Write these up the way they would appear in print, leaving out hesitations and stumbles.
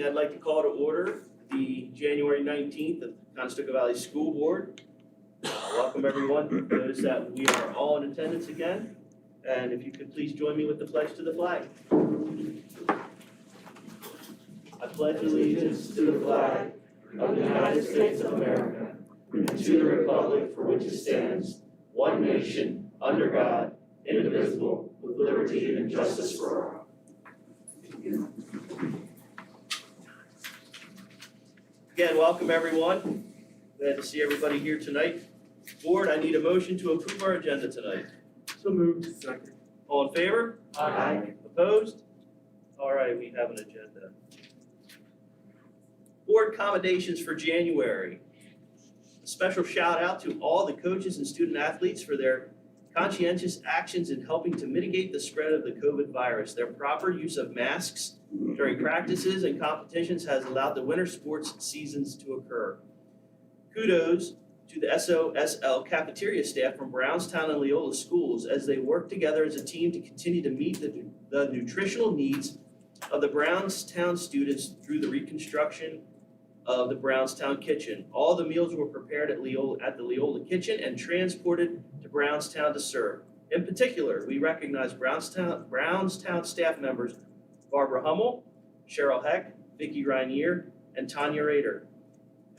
evening. I'd like to call to order the January 19th of Conestoga Valley School Board. Welcome everyone. Notice that we are all in attendance again. And if you could please join me with the pledge to the flag. I pledge allegiance to the flag of the United States of America and to the republic for which it stands, one nation, under God, indivisible, with liberty and justice for all. Again, welcome everyone. Glad to see everybody here tonight. Board, I need a motion to approve our agenda tonight. So moved. Second. All in favor? Aye. Opposed? All right, we have an agenda. Board accommodations for January. A special shout out to all the coaches and student athletes for their conscientious actions in helping to mitigate the spread of the COVID virus. Their proper use of masks during practices and competitions has allowed the winter sports seasons to occur. Kudos to the SOSL cafeteria staff from Brownstown and Leola schools as they work together as a team to continue to meet the nutritional needs of the Brownstown students through the reconstruction of the Brownstown kitchen. All the meals were prepared at the Leola kitchen and transported to Brownstown to serve. In particular, we recognize Brownstown staff members Barbara Hummel, Cheryl Heck, Vicki Rainier, and Tanya Rader.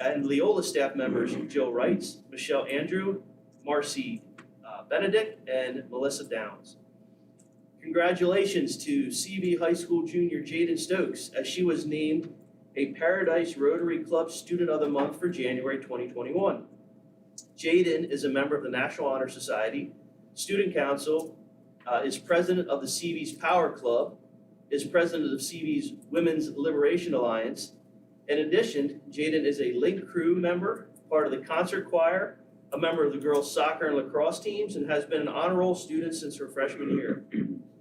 And Leola staff members Jill Wrights, Michelle Andrew, Marcy Benedict, and Melissa Downs. Congratulations to CV High School junior Jaden Stokes as she was named a Paradise Rotary Club Student of the Month for January 2021. Jaden is a member of the National Honor Society, Student Council, is president of the CV's Power Club, is president of CV's Women's Liberation Alliance. In addition, Jaden is a Link Crew member, part of the concert choir, a member of the girls' soccer and lacrosse teams, and has been an honor roll student since her freshman year.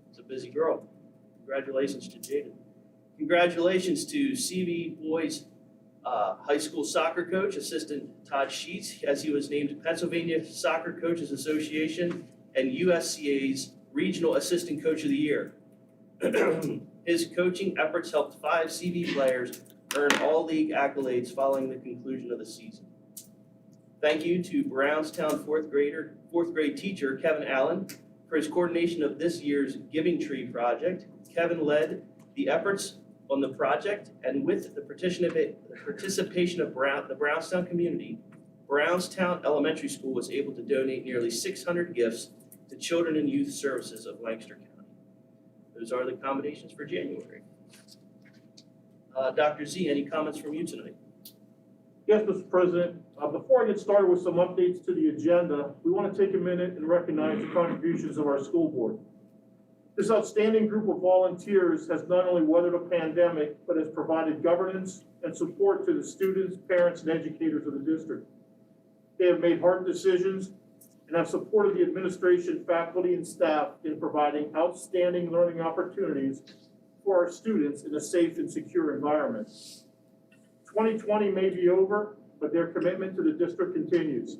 It's a busy girl. Congratulations to Jaden. Congratulations to CV Boys High School soccer coach, assistant Todd Sheets, as he was named Pennsylvania Soccer Coaches Association and USCA's Regional Assistant Coach of the Year. His coaching efforts helped 5 CV players earn all league accolades following the conclusion of the season. Thank you to Brownstown fourth grade teacher Kevin Allen for his coordination of this year's Giving Tree project. Kevin led the efforts on the project, and with the participation of the Brownstown community, Brownstown Elementary School was able to donate nearly 600 gifts to children and youth services of Lancaster County. Those are the accommodations for January. Dr. Z, any comments from you tonight? Yes, Mr. President. Before I get started with some updates to the agenda, we want to take a minute and recognize the contributions of our school board. This outstanding group of volunteers has not only weathered a pandemic, but has provided governance and support to the students, parents, and educators of the district. They have made hard decisions and have supported the administration, faculty, and staff in providing outstanding learning opportunities for our students in a safe and secure environment. 2020 may be over, but their commitment to the district continues.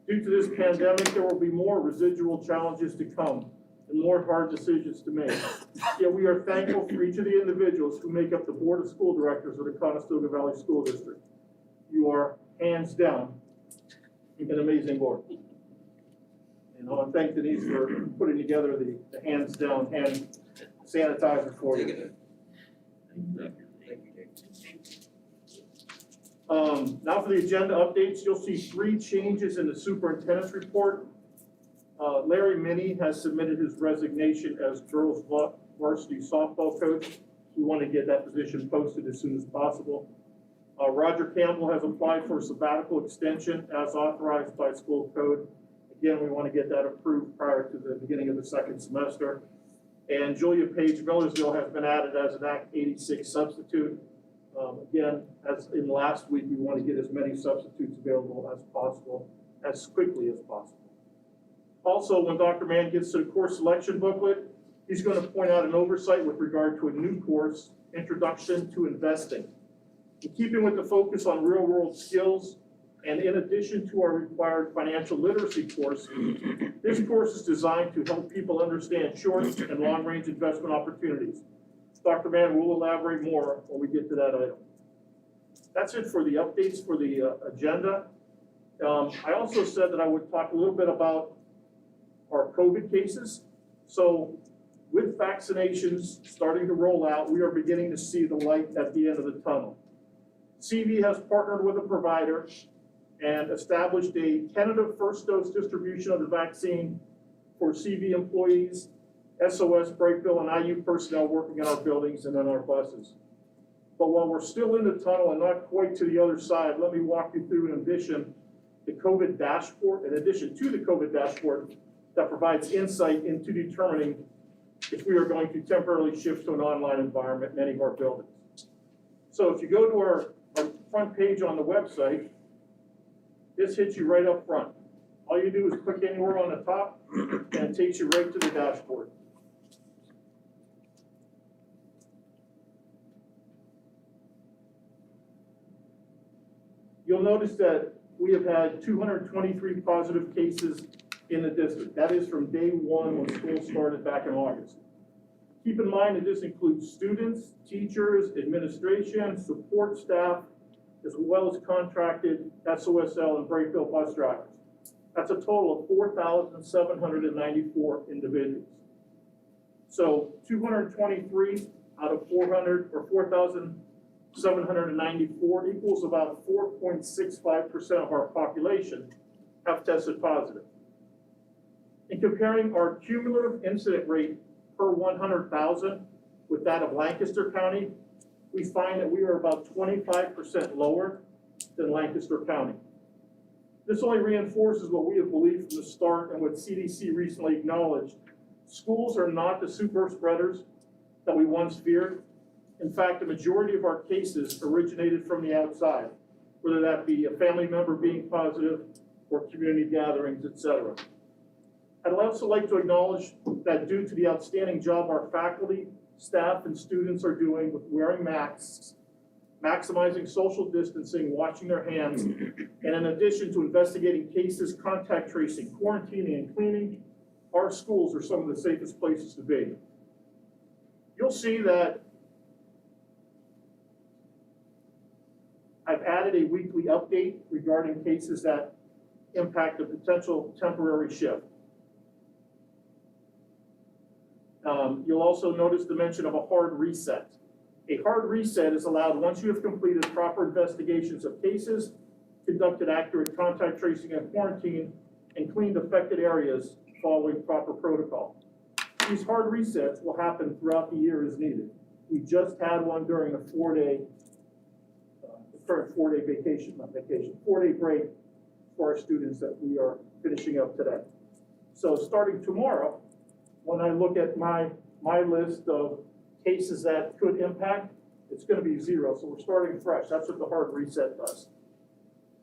Due to this pandemic, there will be more residual challenges to come and more hard decisions to make. Yet we are thankful for each of the individuals who make up the Board of School Directors of the Conestoga Valley School District. You are, hands down, an amazing board. And I want to thank Denise for putting together the hands down hand sanitizer for you. Now for the agenda updates, you'll see 3 changes in the superintendent's report. Larry Minnie has submitted his resignation as girls varsity softball coach. We want to get that position posted as soon as possible. Roger Campbell has applied for a sabbatical extension as authorized by school code. Again, we want to get that approved prior to the beginning of the 2nd semester. And Julia Page Millersville has been added as an Act 86 substitute. Again, as in last week, we want to get as many substitutes available as possible, as quickly as possible. Also, when Dr. Mann gets to the course selection booklet, he's going to point out an oversight with regard to a new course, Introduction to Investing. In keeping with the focus on real-world skills, and in addition to our required financial literacy course, this course is designed to help people understand short and long-range investment opportunities. Dr. Mann will elaborate more when we get to that item. That's it for the updates for the agenda. I also said that I would talk a little bit about our COVID cases. So with vaccinations starting to roll out, we are beginning to see the light at the end of the tunnel. CV has partnered with a provider and established a tentative first dose distribution of the vaccine for CV employees, SOS, Breakville, and IU personnel working in our buildings and on our buses. But while we're still in the tunnel and not quite to the other side, let me walk you through, in addition to the COVID dashboard that provides insight into determining if we are going to temporarily shift to an online environment in any of our buildings. So if you go to our front page on the website, this hits you right up front. All you do is click anywhere on the top and it takes you right to the dashboard. You'll notice that we have had 223 positive cases in the district. That is from day one when school started back in August. Keep in mind that this includes students, teachers, administration, support staff, as well as contracted SOSL and Breakville bus drivers. That's a total of 4,794 individuals. So 223 out of 400 or 4,794 equals about 4.65% of our population have tested positive. In comparing our cumulative incident rate per 100,000 with that of Lancaster County, we find that we are about 25% lower than Lancaster County. This only reinforces what we have believed from the start and what CDC recently acknowledged. Schools are not the super spreaders that we once feared. In fact, the majority of our cases originated from the outside, whether that be a family member being positive or community gatherings, etc. I'd also like to acknowledge that due to the outstanding job our faculty, staff, and students are doing with wearing masks, maximizing social distancing, washing their hands, and in addition to investigating cases, contact tracing, quarantining, and cleaning, our schools are some of the safest places to be. You'll see that I've added a weekly update regarding cases that impact a potential temporary shift. You'll also notice the mention of a hard reset. A hard reset is allowed once you have completed proper investigations of cases, conducted accurate contact tracing and quarantine, and cleaned affected areas following proper protocol. These hard resets will happen throughout the year as needed. We just had one during a four-day break for our students that we are finishing up today. So starting tomorrow, when I look at my list of cases that could impact, it's going to be 0. So we're starting fresh. That's what the hard reset does.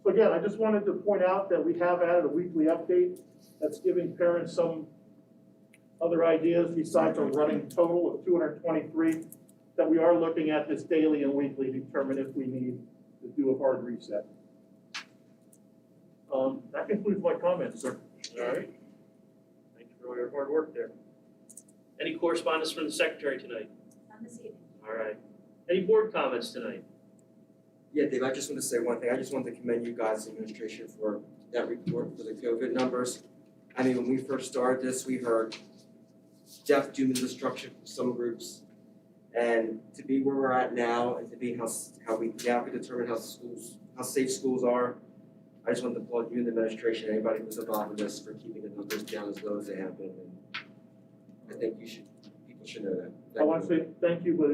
So again, I just wanted to point out that we have added a weekly update that's giving parents some other ideas besides a running total of 223, that we are looking at this daily and weekly to determine if we need to do a hard reset. That concludes my comments, sir. All right. Thank you for all your hard work there. Any correspondence from the secretary tonight? On this evening. All right. Any board comments tonight? Yeah, Dave, I just want to say one thing. I just wanted to commend you guys, the administration, for that report for the COVID numbers. I mean, when we first started this, we heard death, doom, and destruction from some groups. And to be where we're at now, and to be how we now can determine how safe schools are, I just want to applaud you and the administration, anybody who's involved in this, for keeping the numbers down as low as they have been. And I think people should know that. I want to say thank you, but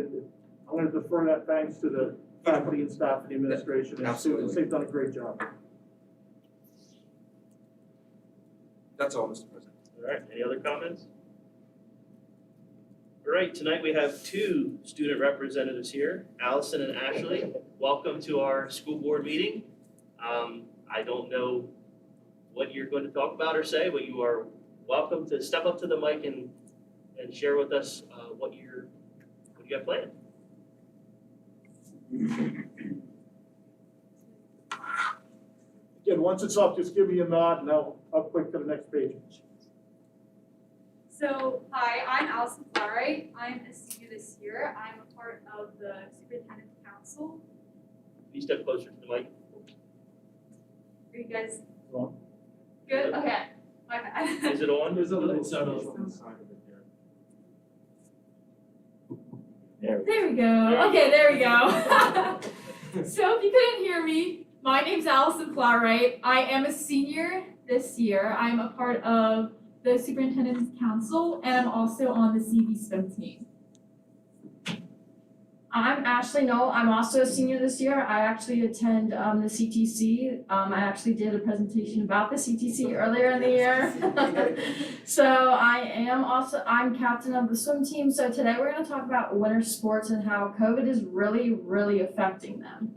I'm going to defer that thanks to the faculty and staff and the administration and Absolutely. students. They've done a great job. That's all, Mr. President. All right. Any other comments? All right. Tonight we have 2 student representatives here, Allison and Ashley. Welcome to our school board meeting. I don't know what you're going to talk about or say, but you are welcome to step up to the mic and share with us what you have planned. Again, once it's up, just give me a nod and I'll click to the next page. So So, hi, I'm Allison Flowright. I'm a senior this year. I'm a part of the Superintendent's Council. Can you step closer to the mic? Are you guys On. good? Okay, my bad. Is it on? There's a little Shadows on the side of it there. There we go. Okay, there we go. So if you couldn't hear me, my name's Allison Flowright. I am a senior this year. I'm a part of the Superintendent's Council, and I'm also on the CV swim team. I'm Ashley Knoll. I'm also a senior this year. I actually attend the CTC. I actually did a presentation about the CTC earlier in the year. So I'm captain of the swim team. So today we're going to talk about winter sports and how COVID is really affecting them.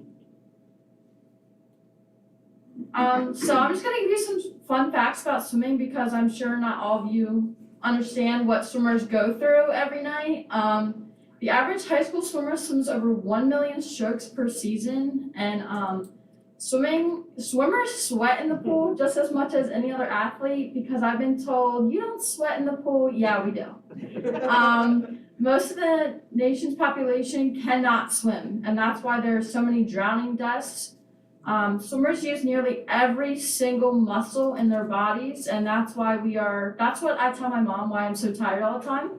So I'm just going to give you some fun facts about swimming because I'm sure not all of you understand what swimmers go through every night. The average high school swimmer swims over 1 million strokes per season, and swimmers sweat in the pool just as much as any other athlete because I've been told, you don't sweat in the pool. Yeah, we do. Most of the nation's population cannot swim, and that's why there are so many drowning deaths. Swimmers use nearly every single muscle in their bodies, and that's what I tell my mom why I'm so tired all the time,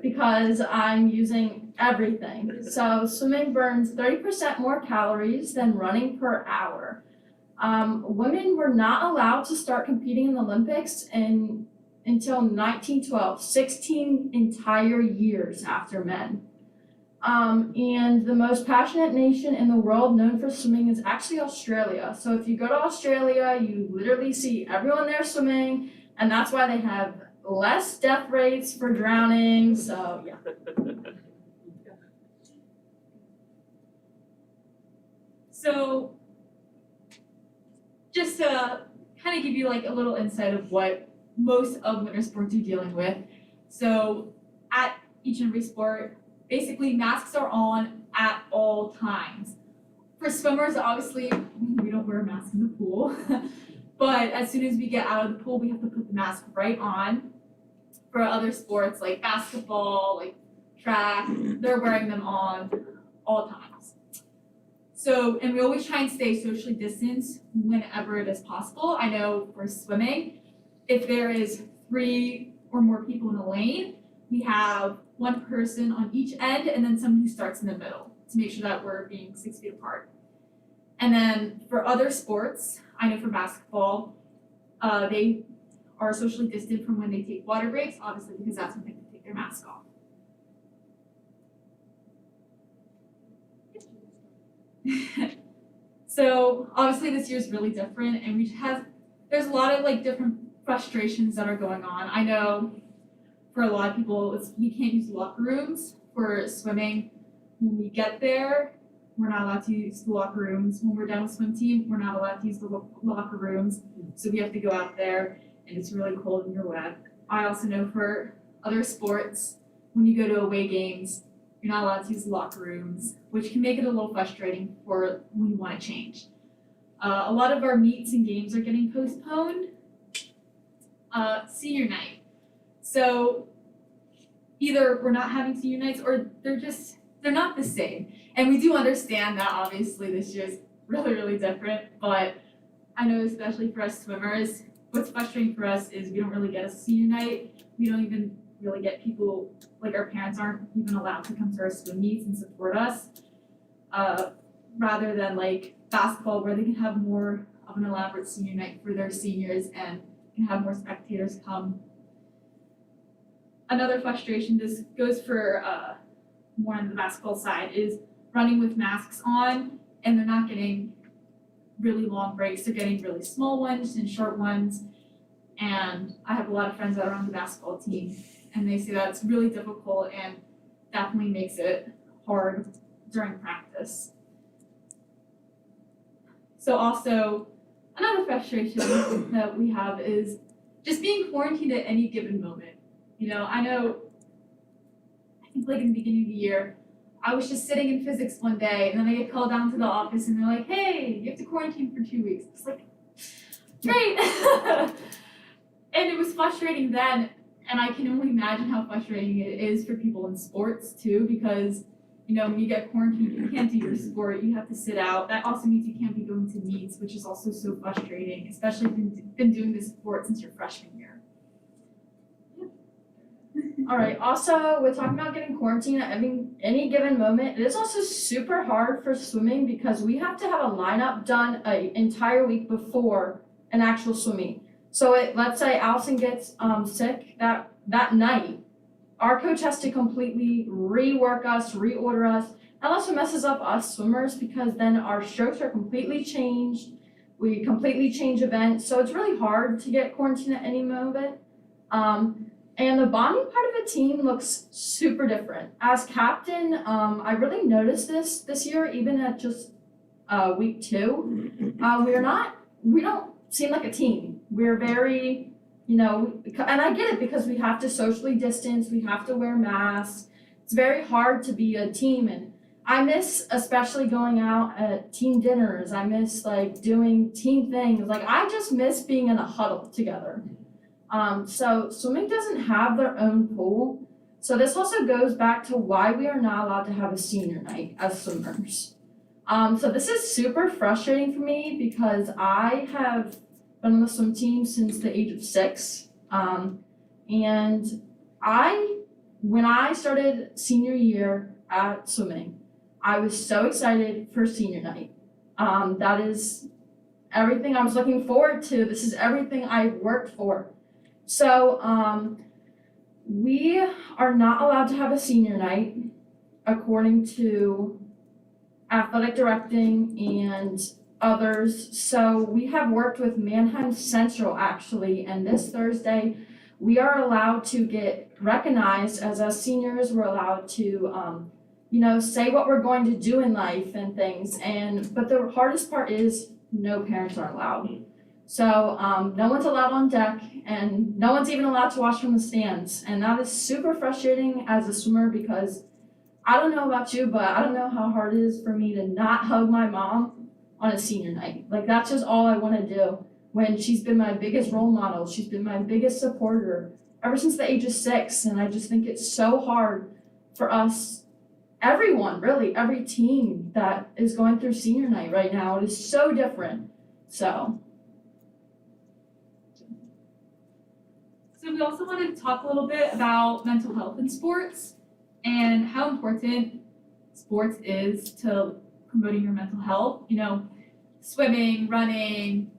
because I'm using everything. So swimming burns 30% more calories than running per hour. Women were not allowed to start competing in the Olympics until 1912, 16 entire years after men. And the most passionate nation in the world known for swimming is actually Australia. So if you go to Australia, you literally see everyone there swimming, and that's why they have less death rates for drowning. So yeah. So, just to kind of give you like a little insight of what most of winter sports are dealing with. So, at each and every sport, basically masks are on at all times. For swimmers, obviously, we don't wear a mask in the pool, but as soon as we get out of the pool, we have to put the mask right on. For other sports like basketball, like track, they're wearing them on all times. So, and we always try and stay socially distanced whenever it is possible. I know for swimming, if there is 3 or more people in a lane, we have one person on each end and then someone who starts in the middle to make sure that we're being 6 feet apart. And then for other sports, I know for basketball, they are socially distant from when they take water breaks, obviously because that's when they can take their mask off. So obviously this year's really different, and there's a lot of like different frustrations that are going on. I know for a lot of people, we can't use locker rooms for swimming. When we get there, we're not allowed to use the locker rooms. When we're done with swim team, we're not allowed to use the locker rooms. So we have to go out there, and it's really cold and you're wet. I also know for other sports, when you go to away games, you're not allowed to use the locker rooms, which can make it a little frustrating for when you want to change. A lot of our meets and games are getting postponed. Senior night. So either we're not having senior nights or they're not the same. And we do understand that obviously this year is really different, but I know especially for us swimmers, what's frustrating for us is we don't really get a senior night. We don't even really get people, like our parents aren't even allowed to come to our swim meets and support us, rather than like basketball where they can have more of an elaborate senior night for their seniors and can have more spectators come. Another frustration, this goes for more on the basketball side, is running with masks on, and they're not getting really long breaks. They're getting really small ones and short ones. And I have a lot of friends that are on the basketball team, and they say that it's really difficult and definitely makes it hard during practice. So also, another frustration that we have is just being quarantined at any given moment. You know, I think like in the beginning of the year, I was just sitting in physics one day, and then I get called down to the office, and they're like, hey, you have to quarantine for 2 weeks. It's like, great. And it was frustrating then, And I can only imagine how frustrating it is for people in sports too, because, you know, when you get quarantined, you can't do your sport, you have to sit out. That also means you can't be going to meets, which is also so frustrating, especially if you've been doing this sport since your freshman year. All right, also, we're talking about getting quarantined at any given moment. It is also super hard for swimming because we have to have a lineup done an entire week before an actual swim meet. So let's say Allison gets sick that night, our coach has to completely rework us, reorder us. That also messes up us swimmers because then our strokes are completely changed. We completely change events, so it's really hard to get quarantined at any moment. And the bonding part of a team looks super different. As captain, I really noticed this year, even at just week 2. We don't seem like a team. We're very, you know, and I get it because we have to socially distance, we have to wear masks. It's very hard to be a team, and I miss especially going out at team dinners. I miss like doing team things. Like I just miss being in a huddle together. So swimming doesn't have their own pool. So this also goes back to why we are not allowed to have a senior night as swimmers. So this is super frustrating for me because I have been on the swim team since the age of 6. And when I started senior year at swimming, I was so excited for senior night. That is everything I was looking forward to. This is everything I worked for. So we are not allowed to have a senior night according to athletic directing and others. So we have worked with Mannheim Central actually, and this Thursday we are allowed to get recognized as us seniors. We're allowed to say what we're going to do in life and things. But the hardest part is no parents are allowed. So no one's allowed on deck, and no one's even allowed to watch from the stands. And that is super frustrating as a swimmer because I don't know about you, but I don't know how hard it is for me to not hug my mom on a senior night. Like that's just all I want to do when she's been my biggest role model. She's been my biggest supporter ever since the age of 6. And I just think it's so hard for us, everyone, really, every team that is going through senior night right now. It is so different. So we also want to talk a little bit about mental health in sports and how important sports is to promoting your mental health. You know, swimming, running,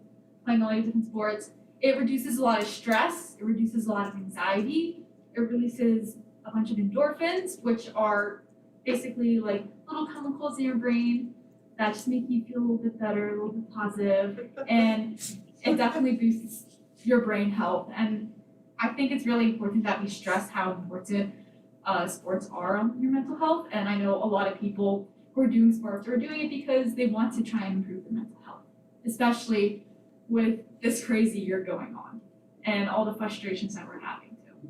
playing all these different sports, it reduces a lot of stress, it reduces a lot of anxiety, it releases a bunch of endorphins, which are basically like little chemicals in your brain that just make you feel a little bit better, a little bit positive, and it definitely boosts your brain health. And I think it's really important that we stress how important sports are on your mental health. And I know a lot of people who are doing sports are doing it because they want to try and improve their mental health, especially with this crazy year going on and all the frustrations that we're having too.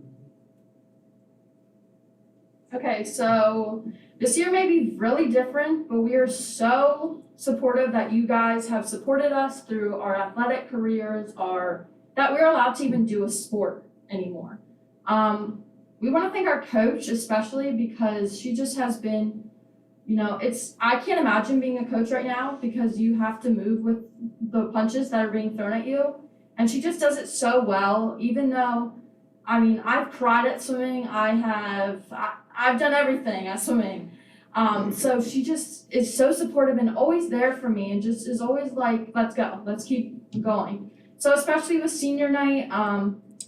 okay, so this year may be really different, but we are so supportive that you guys have supported us through our athletic careers, that we're allowed to even do a sport anymore. We want to thank our coach especially because she just has been, I can't imagine being a coach right now because you have to move with the punches that are being thrown at you. And she just does it so well, even though, I've cried at swimming. I've done everything at swimming. So she just is so supportive and always there for me and just is always like, let's go, let's keep going. So especially with senior night,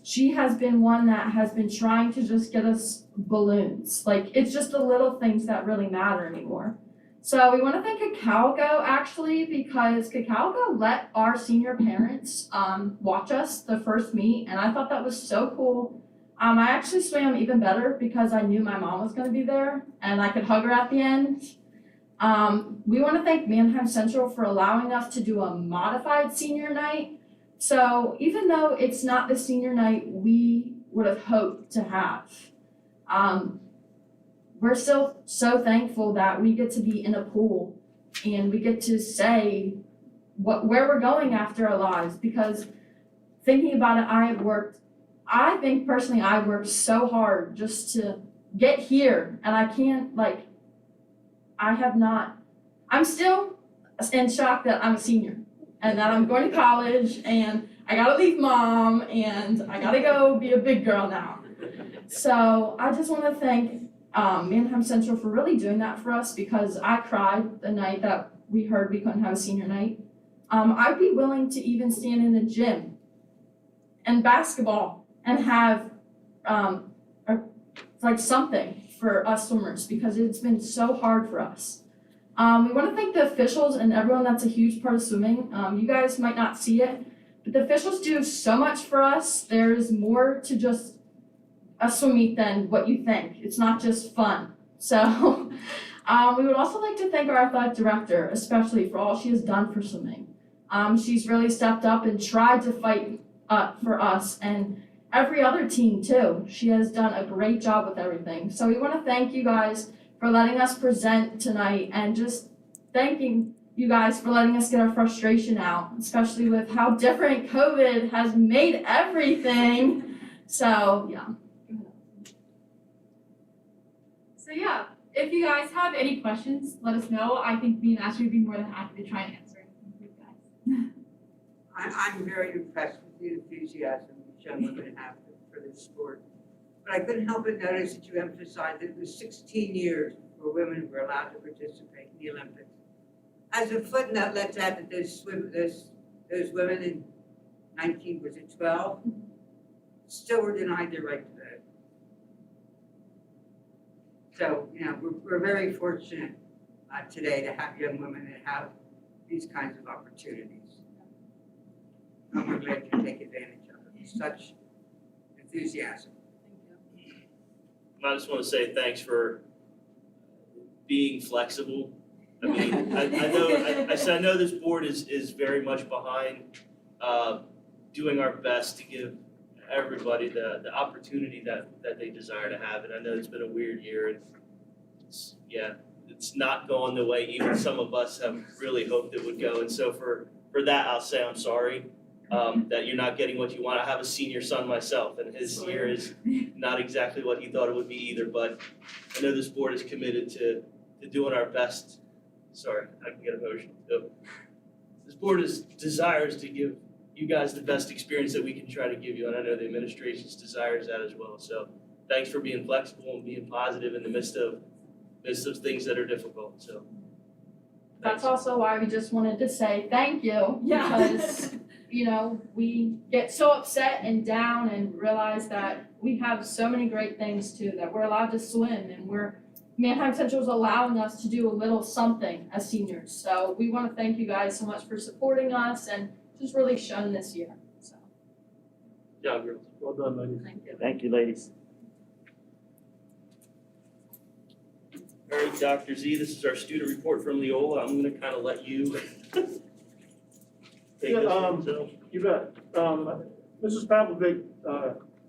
she has been one that has been trying to just get us balloons. Like it's just the little things that really matter anymore. So we want to thank Cacao actually because Cacao let our senior parents watch us the first meet, and I thought that was so cool. I actually swam even better because I knew my mom was going to be there and I could hug her at the end. We want to thank Mannheim Central for allowing us to do a modified senior night. So even though it's not the senior night we would have hoped to have, we're still so thankful that we get to be in a pool and we get to say where we're going after our lives. Because thinking about it, I think personally I worked so hard just to get here, and I can't, I'm still in shock that I'm a senior and that I'm going to college and I gotta leave mom and I gotta go be a big girl now. So I just want to thank Manheim Central for really doing that for us, because I cried the night that we heard we couldn't have a senior night. I'd be willing to even stand in a gym and basketball and have something for us swimmers, because it's been so hard for us. We want to thank the officials and everyone that's a huge part of swimming. You guys might not see it, but the officials do so much for us. There's more to just a swim meet than what you think. It's not just fun. So we would also like to thank our athletic director, especially for all she has done for swimming. She's really stepped up and tried to fight for us and every other team too. She has done a great job with everything. So we want to thank you guys for letting us present tonight, and just thanking you guys for letting us get our frustration out, especially with how different COVID has made everything. So yeah. So yeah, if you guys have any questions, let us know. I think me and Ashley would be more than happy to try and answer anything for you guys. I'm very impressed with the enthusiasm you young women have for this sport. But I couldn't help but notice that you emphasized that it was 16 years before women were allowed to participate in the Olympics. As a footnote, let's add that those women in 12, still were denied their right to vote. So, we're very fortunate today to have young women that have these kinds of opportunities. And we're glad to take advantage of it with such enthusiasm. I just want to say thanks for being flexible. I mean, I know this board is very much behind doing our best to give everybody the opportunity that they desire to have. And I know it's been a weird year, and it's not going the way even some of us have really hoped it would go. And so for that, I'll say I'm sorry that you're not getting what you want. I have a senior son myself, and his year is not exactly what he thought it would be either. But I know this board is committed to doing our best. Sorry, I can get emotional. So, this board desires to give you guys the best experience that we can try to give you, and I know the administration's desires that as well. So thanks for being flexible and being positive in the midst of things that are difficult. So That's also why we just wanted to say thank you, because we get so upset and down and realize that we have so many great things too, that we're allowed to swim, and Manheim Central is allowing us to do a little something as seniors. So we want to thank you guys so much for supporting us and just really shown this year. So good job, girls. Well done, ladies. thank you. Thank you, ladies. All right, Dr. Z, this is our student report from Leola. I'm going to kind of let you take Yeah, this one. So. You bet. Mrs. Pavlovic,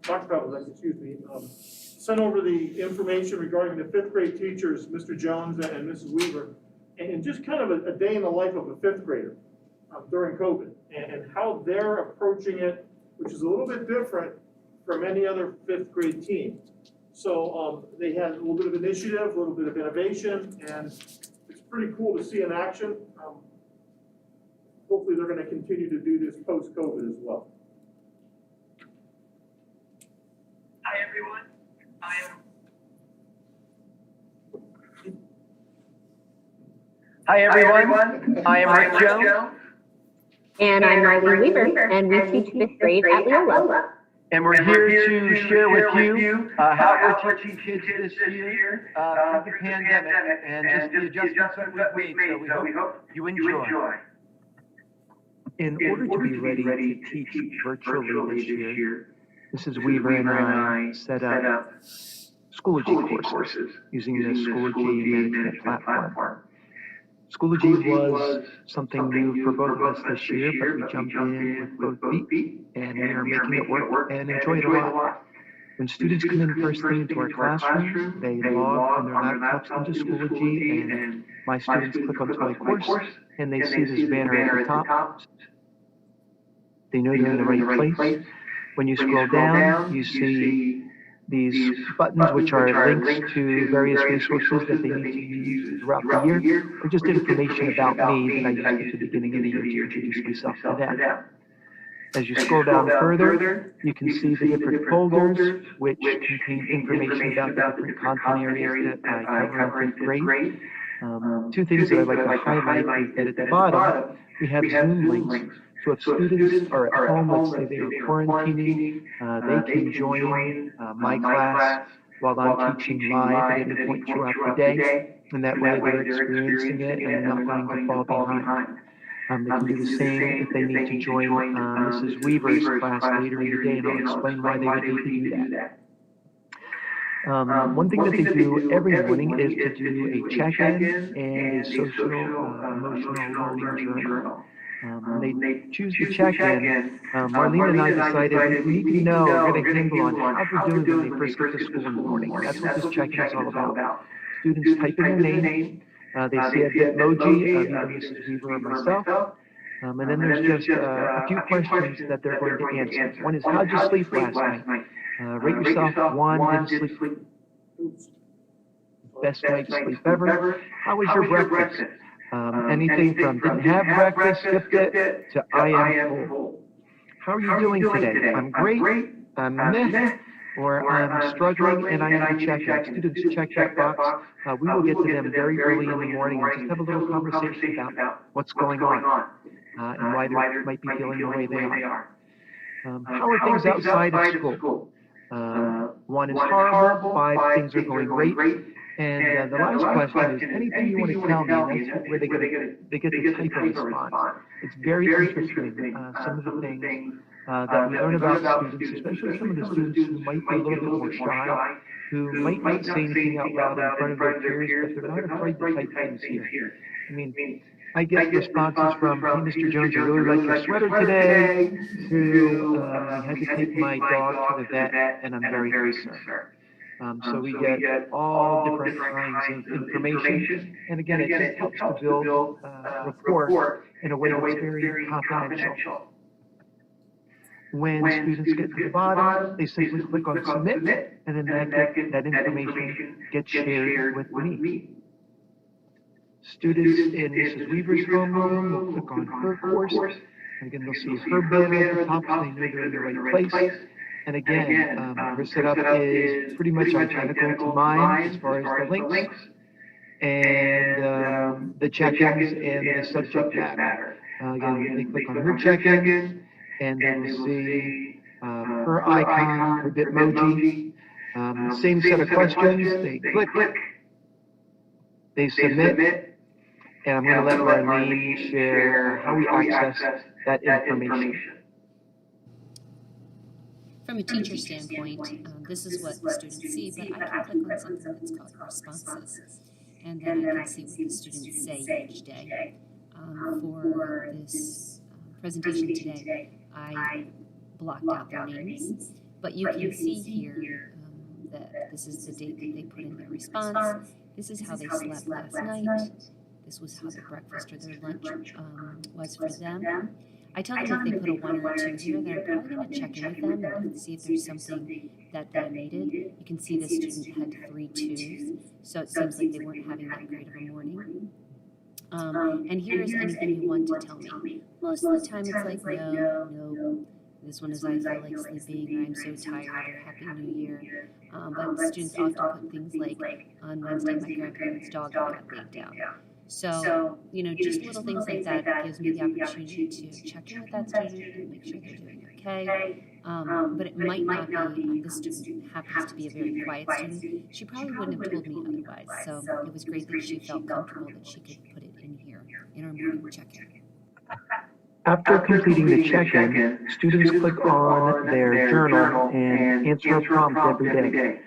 Dr. Pavlovic, excuse me, sent over the information regarding the fifth grade teachers, Mr. Jones and Mrs. Weaver, and just kind of a day in the life of a fifth grader during COVID, and how they're approaching it, which is a little bit different from any other fifth grade team. So they had a little bit of initiative, a little bit of innovation, and it's pretty cool to see in action. Hopefully they're going to continue to do this post-COVID as well. Hi, everyone. Hi, everyone. I am Rick Jones, And I'm Marlene Weaver, and we teach fifth grade at Leola. and we're here to share with you how we're teaching kids this year through the pandemic and just the adjustments that we've made. So we hope you enjoy. In order to be ready to teach virtually this year, Mrs. Weaver and I set up Schoology courses using the Schoology management platform. Schoology was something new for both of us this year, but we jumped in with both feet, and we are making it work and enjoy it a lot. When students come in first thing into our classroom, they log on their laptops into Schoology, and my students click onto my course, and they see this banner at the top. They know they're in the right place. When you scroll down, you see these buttons, which are links to various resources that they need to use throughout the year, or just information about me that I used at the beginning of the year to introduce myself to them. As you scroll down further, you can see the different folders, which contain information about the different content areas that I cover in fifth grade. Two things that I'd like to highlight is that at the bottom, we have Zoom links. So if students are at home, let's say they are quarantining, they can join my class while I'm teaching live at any point throughout the day, and that way they're experiencing it and they're not going to fall behind. They can do the same if they need to join Mrs. Weaver's class later in the day, and I'll explain why they would need to do that. One thing that they do every morning is to do a check-in and a social emotional learning journal. When they choose the check-in, Marlene and I decided we need to know, get a handle on how they're doing when they first get to school in the morning. And that's what this check-in is all about. Students type in their name, they see a Bitmoji of either Mrs. Weaver or myself, and then there's just a few questions that they're going to answer. One is, how'd you sleep last night? Rate yourself 1, didn't sleep. Best night's sleep ever. How was your breakfast? Anything from didn't have breakfast, skipped it, to I am full. How are you doing today? I'm great, I'm meh, or I'm struggling and I need to check out. Students check that box. We will get to them very early in the morning and just have a little conversation about what's going on and why they might be feeling the way they are. How are things outside of school? 1 is horrible, 5 things are going great. And the last question is, anything you want to tell me, and that's where they get the type of response. It's very interesting, some of the things that we learn about students, especially some of the students who might be a little bit more shy, who might not say anything out loud in front of their peers, but they're not afraid to type things here. I mean, I get responses from, hey, Mr. Jones, I really like your sweater today, to, we had to take my dog to the vet, and I'm very concerned. So we get all different kinds of information, and again, it just helps to build rapport in a way that's very confidential. When students get to the bottom, they simply click on submit, and then that information gets shared with me. Students in Mrs. Weaver's homeroom will click on her course, and again, they'll see her banner at the top, so they know they're in the right place. And again, her setup is pretty much identical to mine as far as the links and the check-ins and the subject matter. Again, they click on her check-in, and then we'll see her icon, her Bitmoji. Same set of questions. They click, they submit, and I'm going to let Marlene share how we access that information. From a teacher standpoint, this is what the students see, but I can click on something that's called responses, and then I can see what the students say each day. For this presentation today, I blocked out their names, but you can see here that this is the date that they put in their response, this is how they slept last night, this was how their breakfast or their lunch was for them. I tell them if they put a 1 or a 2 here, then I'm probably going to check in with them and see if there's something that they needed. You can see the student had 3 2s, so it seems like they weren't having that great of a morning. And here is anything you want to tell me. Most of the time it's like, no. This one is, I feel like sleeping, or I'm so tired, or Happy New Year. But students often put things like, on Wednesday my grandparents' dog got laid down. So, just little things like that gives me the opportunity to check in with that student and make sure they're doing okay. But it might not be, this student happens to be a very quiet student. She probably wouldn't have told me otherwise. So it was great that she felt comfortable that she could put it in here in our morning check-in. After completing the check-in, students click on their journal and answer a prompt every day.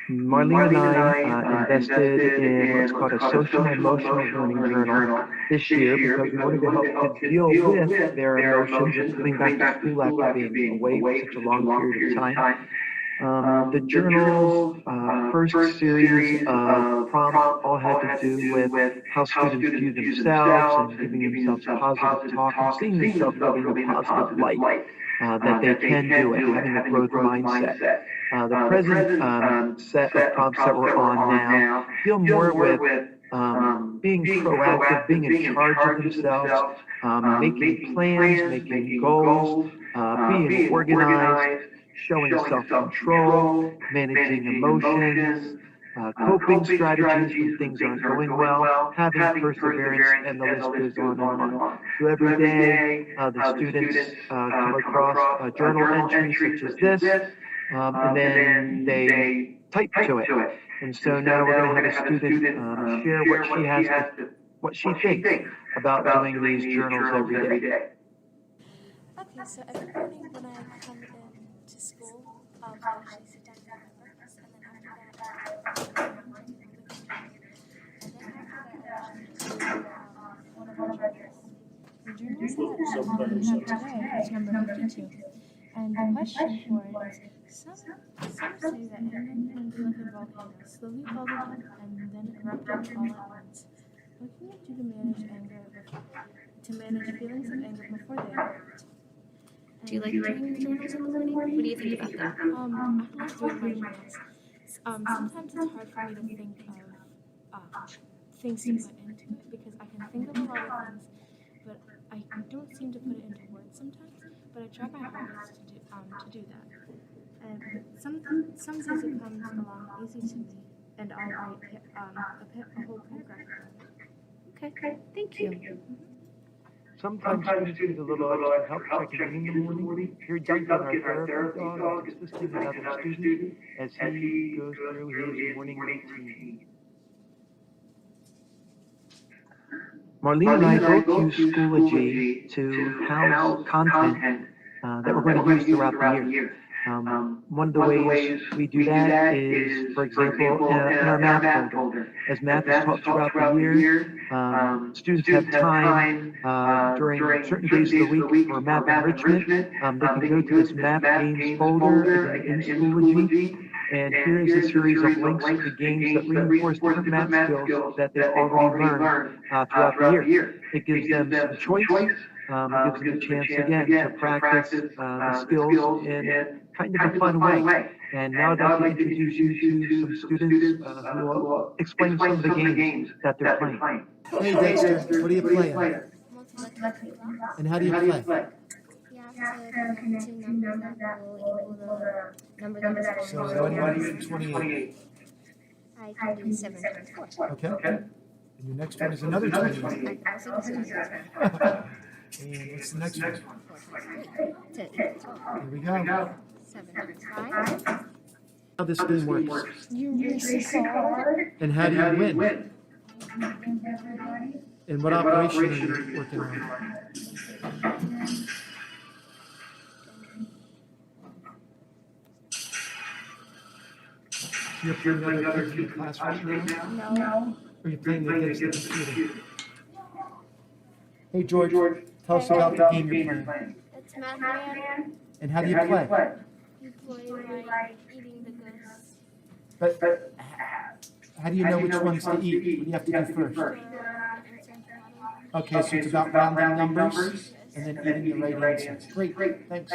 Marlene and I invested in what's called a social emotional learning journal this year because we wanted to help kids deal with their emotions of coming back to school after being away for such a long period of time. The journal's first series of prompts all had to do with how students view themselves and giving themselves positive talk and seeing themselves living a positive life. that they can do it, having a growth mindset. The present set of prompts that we're on now deal more with being proactive, being in charge of themselves, making plans, making goals, being organized, showing self-control, managing emotions, coping strategies when things aren't going well, having perseverance, and the list goes on and on. So every day, the students come across journal entries such as this, and then they type to it. And so now we're going to have a student share what she thinks about doing these journals every day. Okay, so every morning when I come in to school, I actually sit down and have breakfast, and then after that, and then after that, I actually do one of our journals. The journals that we have today is number 52, and the question for it is, some say that anger can be like a volcano, slowly bubbling and then erupting all at once. What can you do to manage feelings of anger before they erupt? Do you like doing your journals in the morning? What do you think about them? I love doing my journals. Sometimes it's hard for me to think of things to put into it because I can think of a lot of things, but I don't seem to put it into words sometimes. But I try my hardest to do that. And some days it comes along easy to me, and I'll write a whole paragraph about it. Okay, thank you. Sometimes students need a little extra help checking in the morning. Here, Duncan, our therapy dog, is assisting another student as he goes through his morning routine. Marlene and I both use Schoology to house content that we're going to use throughout the year. One of the ways we do that is, for example, in our math folder. As math is taught throughout the year, students have time during certain days of the week for math enrichment. They can go to this math games folder in Schoology, and here is a series of links to games that reinforce different math skills that they've already learned throughout the year. It gives them some choice. It gives them a chance again to practice the skills in kind of a fun way. And now I'd like to introduce you to some students who will explain some of the games that they're playing. Hey Dexter, what are you playing? And how do you play? You have to connect two numbers that will equal the number that is So what do you do 28? I can do 7 times 4. Okay. And your next one is another 28. I can also do 7 times 4. And what's the next one? 4 times 3 to equal 12. Here we go. 7 times 5. How this game works. You race a card. And how do you win? And what operation are you working on? You're playing another kid class right now? No. Or you're playing against the computer? Hey George, tell us about the game you're playing. It's Math Man. And how do you play? You play like eating the ghosts. But how do you know which ones to eat? What do you have to do first? Okay, so it's about rounding numbers and then eating the right answers. Great, thanks.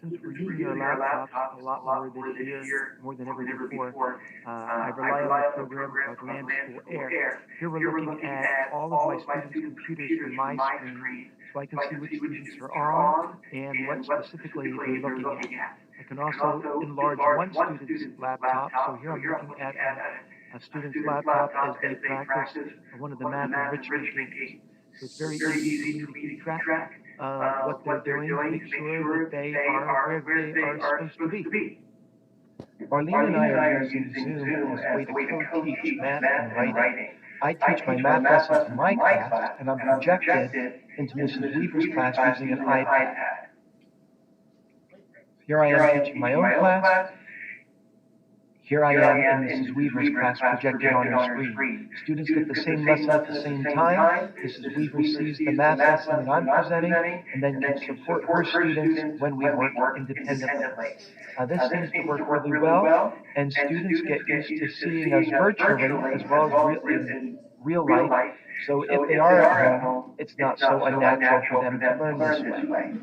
Since we're using our laptops a lot more this year, more than ever before, I rely on a program called Land School Air. Here we're looking at all of my students' computers from my screen, so I can see which students are on and what specifically they're looking at. I can also enlarge one student's laptop, so here I'm looking at a student's laptop as they practice one of the math enrichment games. So it's very easy for me to keep track of what they're doing, make sure that they are where they are supposed to be. Marlene and I are using Zoom as a way to co-teach math and writing. I teach my math lessons in my class, and I'm projected into Mrs. Weaver's class using an iPad. Here I am teaching my own class. Here I am in Mrs. Weaver's class projected on her screen. Students get the same lesson at the same time. Mrs. Weaver sees the math lesson that I'm presenting and then can support her students when we work independently. This seems to work really well, and students get used to seeing us virtually as well as real life. So if they are at home, it's not so unnatural for them to learn this way.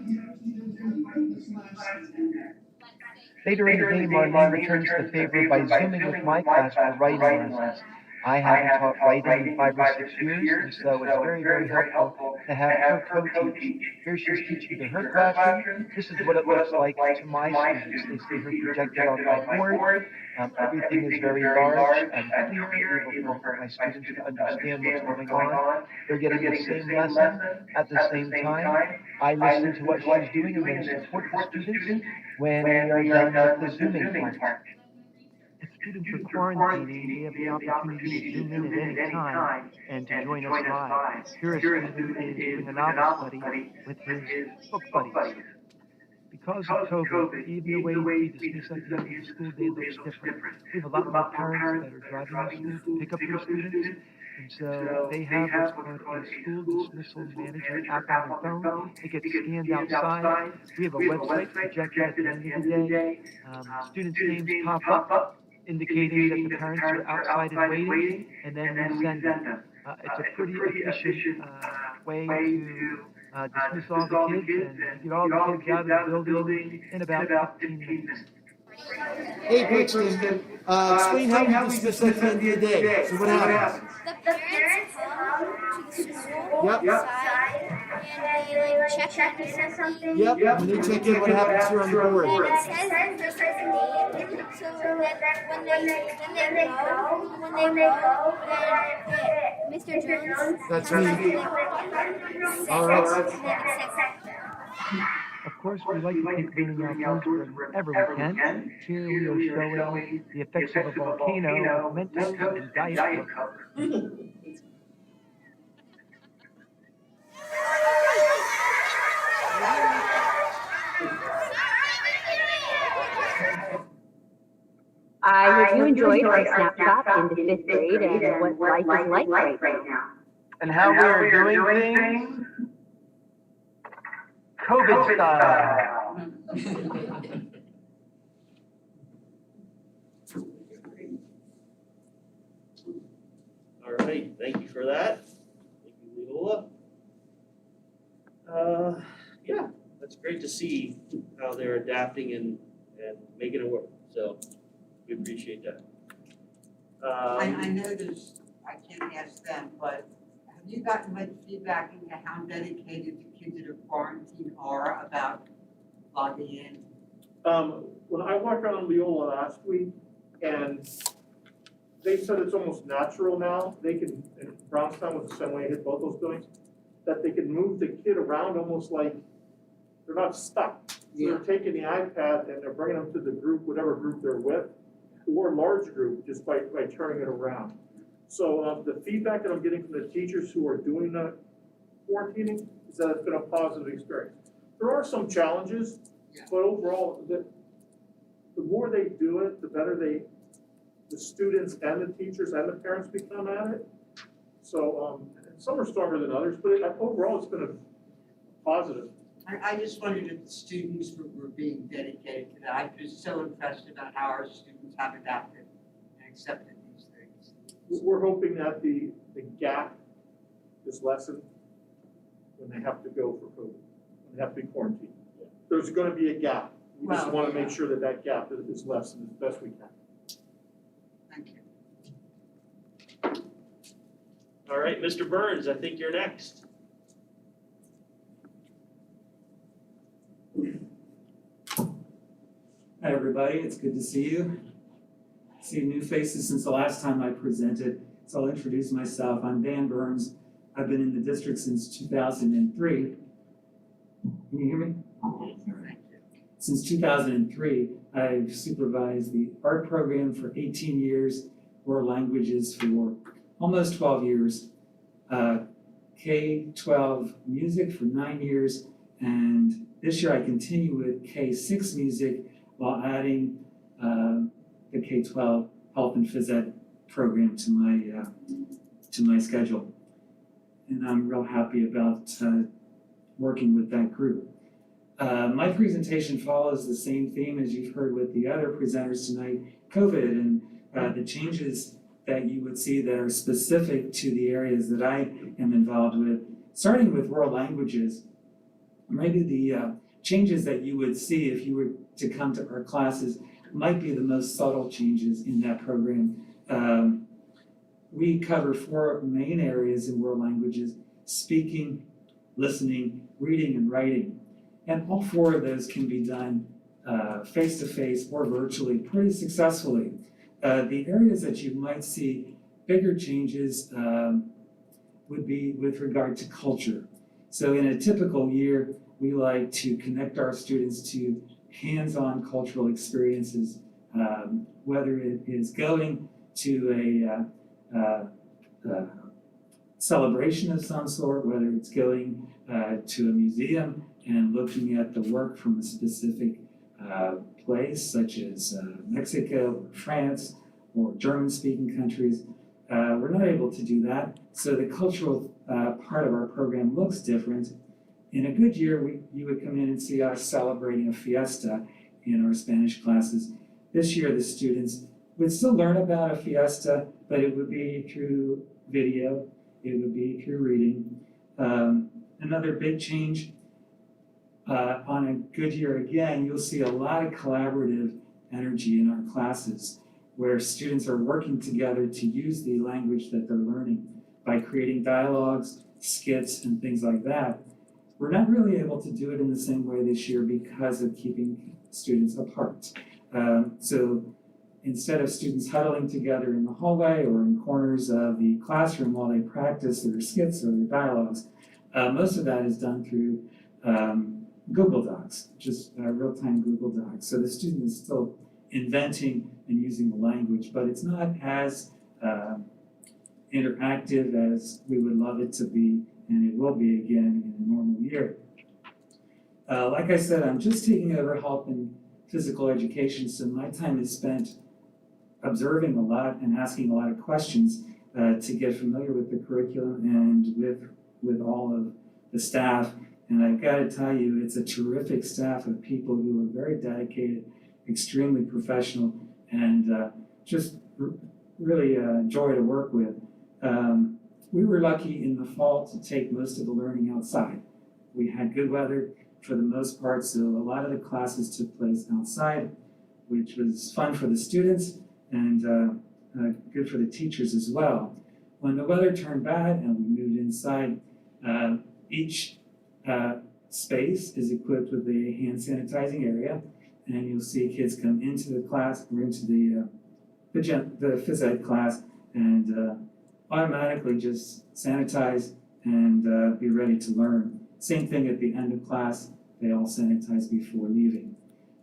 Later in the game, our name returns the favor by Zooming with my class for writing lessons. I haven't taught writing in 5 or 6 years, and so it's very, very helpful to have her co-teach. Here she's teaching to her classroom. This is what it looks like to my students. They see her projected on my board. Everything is very large and clear, able for my students to understand what's going on. They're getting the same lesson at the same time. I listen to what she's doing and then support the students when we are done with the Zooming part. If students are quarantining, they have the opportunity to Zoom in at any time and to join us live. Here a student is doing a novel study with his book buddies. Because of COVID, even the way we dismiss at the end of the school day looks different. We have a lot more parents that are driving the school to pick up their students, and so they have what's called a school dismissal manager app on their phone. It gets scanned outside. We have a website projected at the end of the day. Students' names pop up, indicating that the parents are outside and waiting, and then we send them. It's a pretty efficient way to dismiss all the kids and get all the kids out of the building in about 15 minutes. Hey, Brixton, explain how we dismiss at the end of the day. So what happens? The parents come to the school Yep. side and they like check in or something. Yep, when they check in, what happens here on the board? And it says the person's name, so that when they go, then Mr. Jones. That's me. All right. Of course, we like to take learning outdoors wherever we can. Here we are showing the effects of a volcano with Mentos and Diet Coke. I hope you enjoyed our snapshot into 5th grade and what life is like right now. And how we are doing things? COVID style. All right, thank you for that. Thank you, Leola. Yeah, that's great to see how they're adapting and making it work, so we appreciate that. I know there's, I can't ask them, but have you gotten much feedback into how dedicated the kids that are quarantined are about logging in? When I walked around Leola last week, and they said it's almost natural now, they can, and Brownstown was the same way, I hit both those buildings, that they can move the kid around almost like they're not stuck. So they're taking the iPad and they're bringing them to the group, whatever group they're with, or large group, just by turning it around. So the feedback that I'm getting from the teachers who are doing the quarantining is that it's been a positive experience. There are some challenges, but overall, the more they do it, the better the students and the teachers and the parents become at it. So some are stronger than others, but overall, it's been a positive. I just wondered if the students were being dedicated to that. I'm just so impressed about how our students have adapted and accepted these things. We're hoping that the gap is lessened when they have to go for COVID, when they have to be quarantined. There's going to be a gap. We just want to make sure that that gap is lessened as best we can. Thank you. All right, Mr. Burns, I think you're next. Hi, everybody. It's good to see you. See new faces since the last time I presented. So I'll introduce myself. I'm Dan Burns. I've been in the district since 2003. Can you hear me? Since 2003, I've supervised the art program for 18 years, world languages for almost 12 years, K-12 music for 9 years, and this year I continue with K-6 music while adding the K-12 health and phys ed program to my schedule. And I'm real happy about working with that group. My presentation follows the same theme as you've heard with the other presenters tonight, COVID and the changes that you would see that are specific to the areas that I am involved with, starting with world languages. Maybe the changes that you would see if you were to come to our classes might be the most subtle changes in that program. We cover 4 main areas in world languages: speaking, listening, reading, and writing. And all 4 of those can be done face-to-face or virtually pretty successfully. The areas that you might see bigger changes would be with regard to culture. So in a typical year, we like to connect our students to hands-on cultural experiences, whether it is going to a celebration of some sort, whether it's going to a museum and looking at the work from a specific place, such as Mexico or France or German-speaking countries. We're not able to do that, so the cultural part of our program looks different. In a good year, you would come in and see us celebrating a fiesta in our Spanish classes. This year, the students would still learn about a fiesta, but it would be through video, it would be through reading. Another big change, on a good year again, you'll see a lot of collaborative energy in our classes, where students are working together to use the language that they're learning by creating dialogues, skits, and things like that. We're not really able to do it in the same way this year because of keeping students apart. So instead of students huddling together in the hallway or in corners of the classroom while they practice their skits or their dialogues, most of that is done through Google Docs, just real-time Google Docs. So the student is still inventing and using the language, but it's not as interactive as we would love it to be, and it will be again in a normal year. Like I said, I'm just taking over help in physical education, so my time is spent observing a lot and asking a lot of questions to get familiar with the curriculum and with all of the staff. And I've got to tell you, it's a terrific staff of people who are very dedicated, extremely professional, and just really a joy to work with. We were lucky in the fall to take most of the learning outside. We had good weather for the most part, so a lot of the classes took place outside, which was fun for the students and good for the teachers as well. When the weather turned bad and we moved inside, each space is equipped with a hand sanitizing area, and you'll see kids come into the class or into the phys ed class and automatically just sanitize and be ready to learn. Same thing at the end of class, they all sanitize before leaving.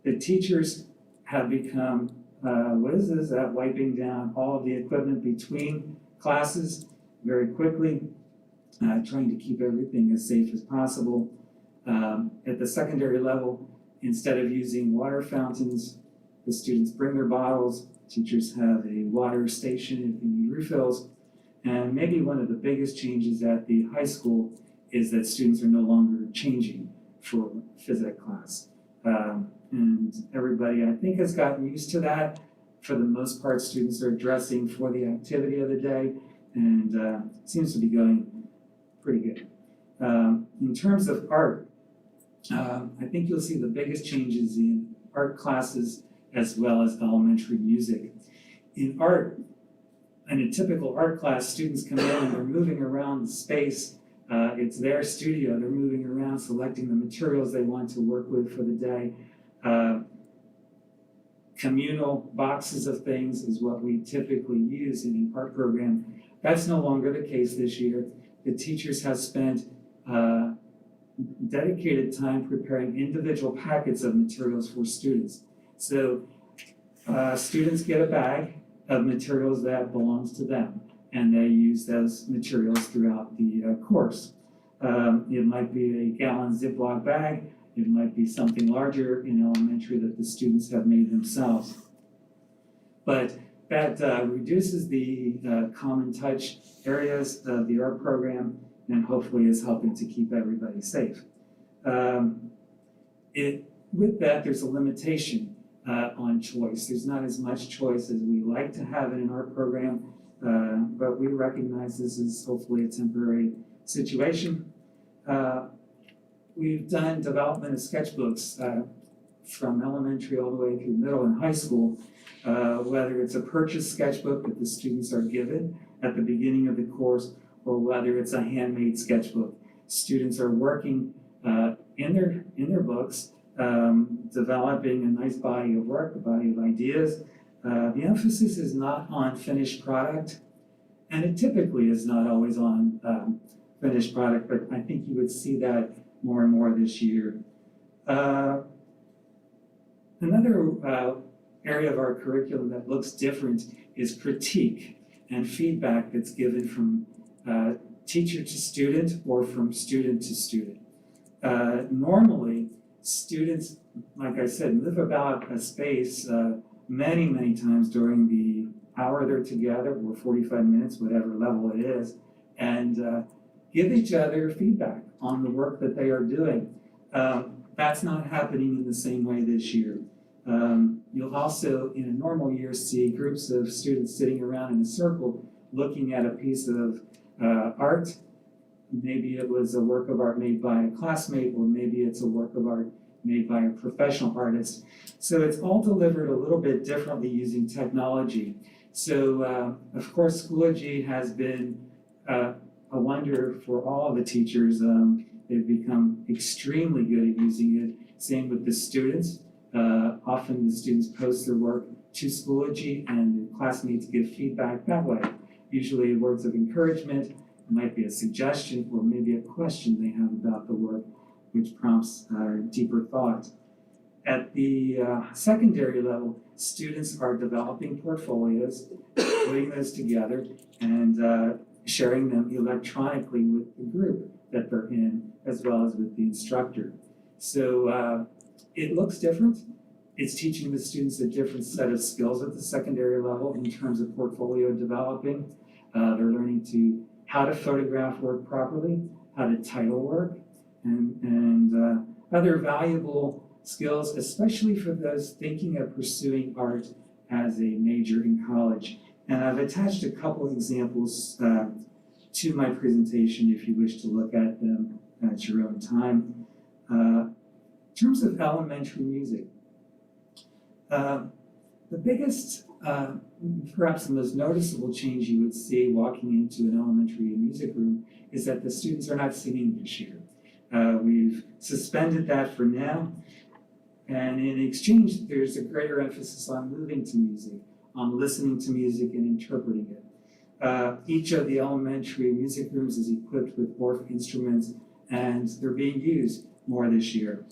The teachers have become whizzes at wiping down all of the equipment between classes very quickly, trying to keep everything as safe as possible. At the secondary level, instead of using water fountains, the students bring their bottles. Teachers have a water station if you need refills. And maybe one of the biggest changes at the high school is that students are no longer changing for phys ed class. And everybody, I think, has gotten used to that. For the most part, students are dressing for the activity of the day, and seems to be going pretty good. In terms of art, I think you'll see the biggest changes in art classes as well as elementary music. In art, in a typical art class, students come in and they're moving around the space. It's their studio. They're moving around, selecting the materials they want to work with for the day. Communal boxes of things is what we typically use in an art program. That's no longer the case this year. The teachers have spent dedicated time preparing individual packets of materials for students. So students get a bag of materials that belongs to them, and they use those materials throughout the course. It might be a gallon Ziploc bag. It might be something larger in elementary that the students have made themselves. But that reduces the common touch areas of the art program and hopefully is helping to keep everybody safe. With that, there's a limitation on choice. There's not as much choice as we like to have in an art program. but we recognize this is hopefully a temporary situation. We've done development of sketchbooks from elementary all the way through middle and high school, whether it's a purchased sketchbook that the students are given at the beginning of the course, or whether it's a handmade sketchbook. Students are working in their books, developing a nice body of work, a body of ideas. The emphasis is not on finished product, and it typically is not always on finished product, but I think you would see that more and more this year. Another area of our curriculum that looks different is critique and feedback that's given from teacher to student or from student to student. Normally, students, like I said, move about a space many, many times during the hour they're together, or 45 minutes, whatever level it is, and give each other feedback on the work that they are doing. That's not happening in the same way this year. You'll also, in a normal year, see groups of students sitting around in a circle looking at a piece of art. Maybe it was a work of art made by a classmate, or maybe it's a work of art made by a professional artist. So it's all delivered a little bit differently using technology. So, of course, Schoology has been a wonder for all of the teachers. They've become extremely good at using it. Same with the students. Often the students post their work to Schoology, and the classmates give feedback that way. Usually words of encouragement, it might be a suggestion, or maybe a question they have about the work, which prompts deeper thought. At the secondary level, students are developing portfolios, putting those together, and sharing them electronically with the group that they're in, as well as with the instructor. So it looks different. It's teaching the students a different set of skills at the secondary level in terms of portfolio developing. They're learning how to photograph work properly, how to title work, and other valuable skills, especially for those thinking of pursuing art as a major in college. And I've attached a couple examples to my presentation if you wish to look at them at your own time. In terms of elementary music, the biggest, perhaps the most noticeable change you would see walking into an elementary music room is that the students are not singing this year. We've suspended that for now, and in exchange, there's a greater emphasis on moving to music, on listening to music and interpreting it. Each of the elementary music rooms is equipped with Orff instruments, and they're being used more this year.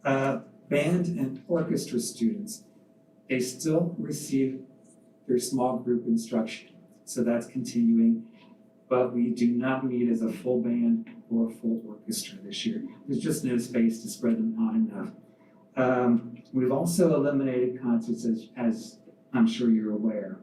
Band and orchestra students, they still receive their small group instruction, so that's continuing, but we do not meet as a full band or a full orchestra this year. There's just no space to spread them out enough. We've also eliminated concerts, as I'm sure you're aware.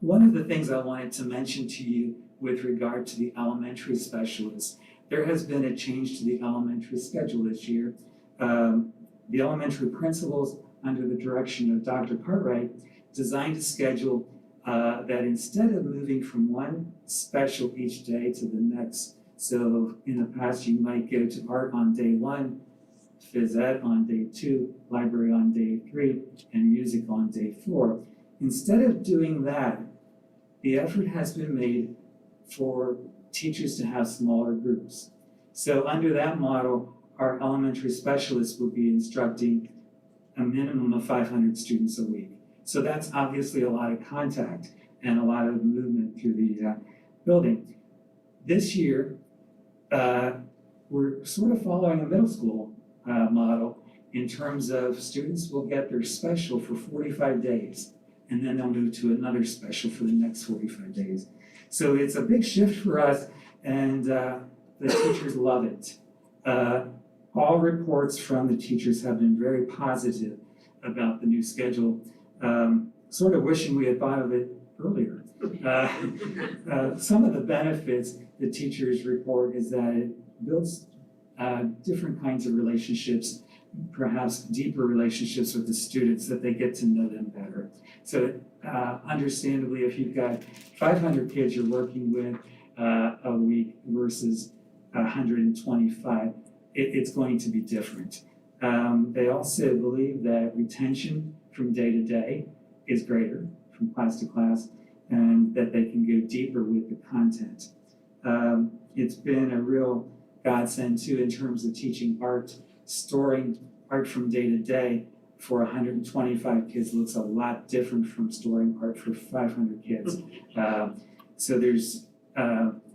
One of the things I wanted to mention to you with regard to the elementary specialists, there has been a change to the elementary schedule this year. The elementary principals, under the direction of Dr. Cartwright, designed a schedule that instead of moving from one special each day to the next, so in the past you might go to art on day 1, phys ed on day 2, library on day 3, and music on day 4. Instead of doing that, the effort has been made for teachers to have smaller groups. So under that model, our elementary specialists will be instructing a minimum of 500 students a week. So that's obviously a lot of contact and a lot of movement through the building. This year, we're sort of following a middle school model in terms of students will get their special for 45 days, and then they'll move to another special for the next 45 days. So it's a big shift for us, and the teachers love it. All reports from the teachers have been very positive about the new schedule, sort of wishing we had thought of it earlier. Some of the benefits the teachers report is that it builds different kinds of relationships perhaps deeper relationships with the students, that they get to know them better. So understandably, if you've got 500 kids you're working with a week versus 125, it's going to be different. They also believe that retention from day to day is greater, from class to class, and that they can go deeper with the content. It's been a real godsend too in terms of teaching art. Storing art from day to day for 125 kids looks a lot different from storing art for 500 kids. So there's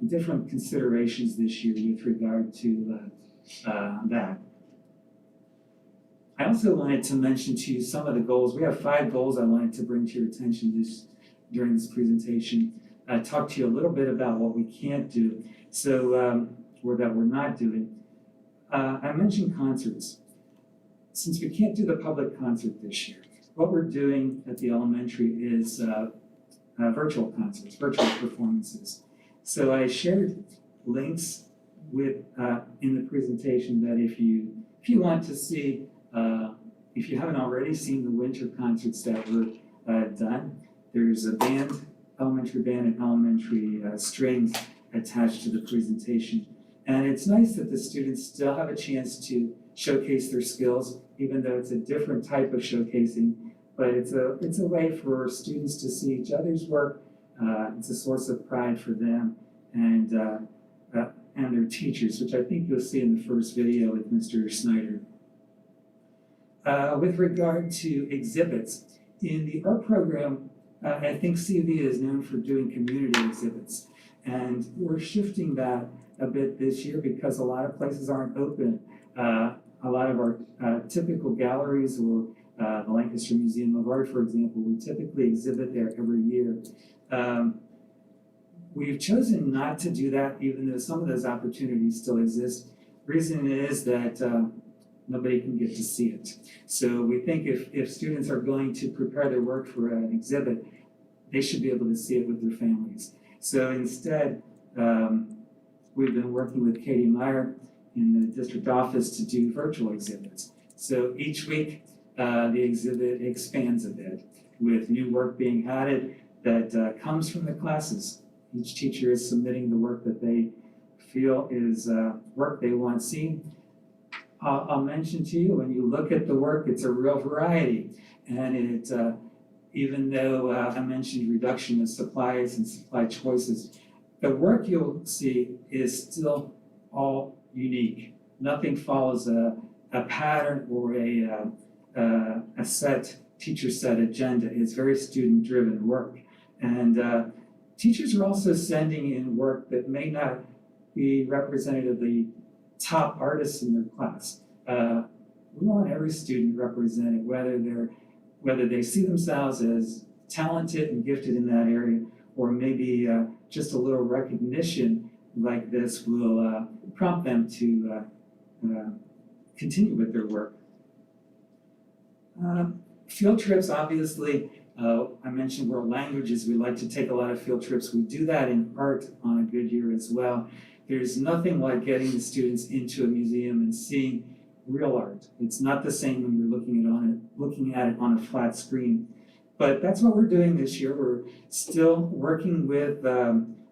different considerations this year with regard to that. I also wanted to mention to you some of the goals. We have 5 goals I wanted to bring to your attention during this presentation. Talk to you a little bit about what we can't do, or that we're not doing. I mentioned concerts. Since we can't do the public concert this year, what we're doing at the elementary is virtual concerts, virtual performances. So I shared links in the presentation that if you want to see, if you haven't already seen the winter concerts that were done, there's a band, elementary band and elementary strings attached to the presentation. And it's nice that the students still have a chance to showcase their skills, even though it's a different type of showcasing, but it's a way for students to see each other's work. It's a source of pride for them and their teachers, which I think you'll see in the first video with Mr. Snyder. With regard to exhibits, in the art program, I think CV is known for doing community exhibits, and we're shifting that a bit this year because a lot of places aren't open. A lot of our typical galleries, or the Lancaster Museum of Art, for example, we typically exhibit there every year. We've chosen not to do that, even though some of those opportunities still exist. Reason is that nobody can get to see it. So we think if students are going to prepare their work for an exhibit, they should be able to see it with their families. So instead, we've been working with Katie Meyer in the district office to do virtual exhibits. So each week, the exhibit expands a bit with new work being added that comes from the classes. Each teacher is submitting the work that they feel is work they want seen. I'll mention to you, when you look at the work, it's a real variety. And it, even though I mentioned reduction of supplies and supply choices, the work you'll see is still all unique. Nothing follows a pattern or a set teacher set agenda. It's very student driven work. And teachers are also sending in work that may not be representative of the top artists in their class. We want every student represented, whether they see themselves as talented and gifted in that area, or maybe just a little recognition like this will prompt them to continue with their work. Field trips, obviously, I mentioned world languages. We like to take a lot of field trips. We do that in art on a good year as well. There's nothing like getting the students into a museum and seeing real art. It's not the same when you're looking at it on a flat screen. But that's what we're doing this year. We're still working with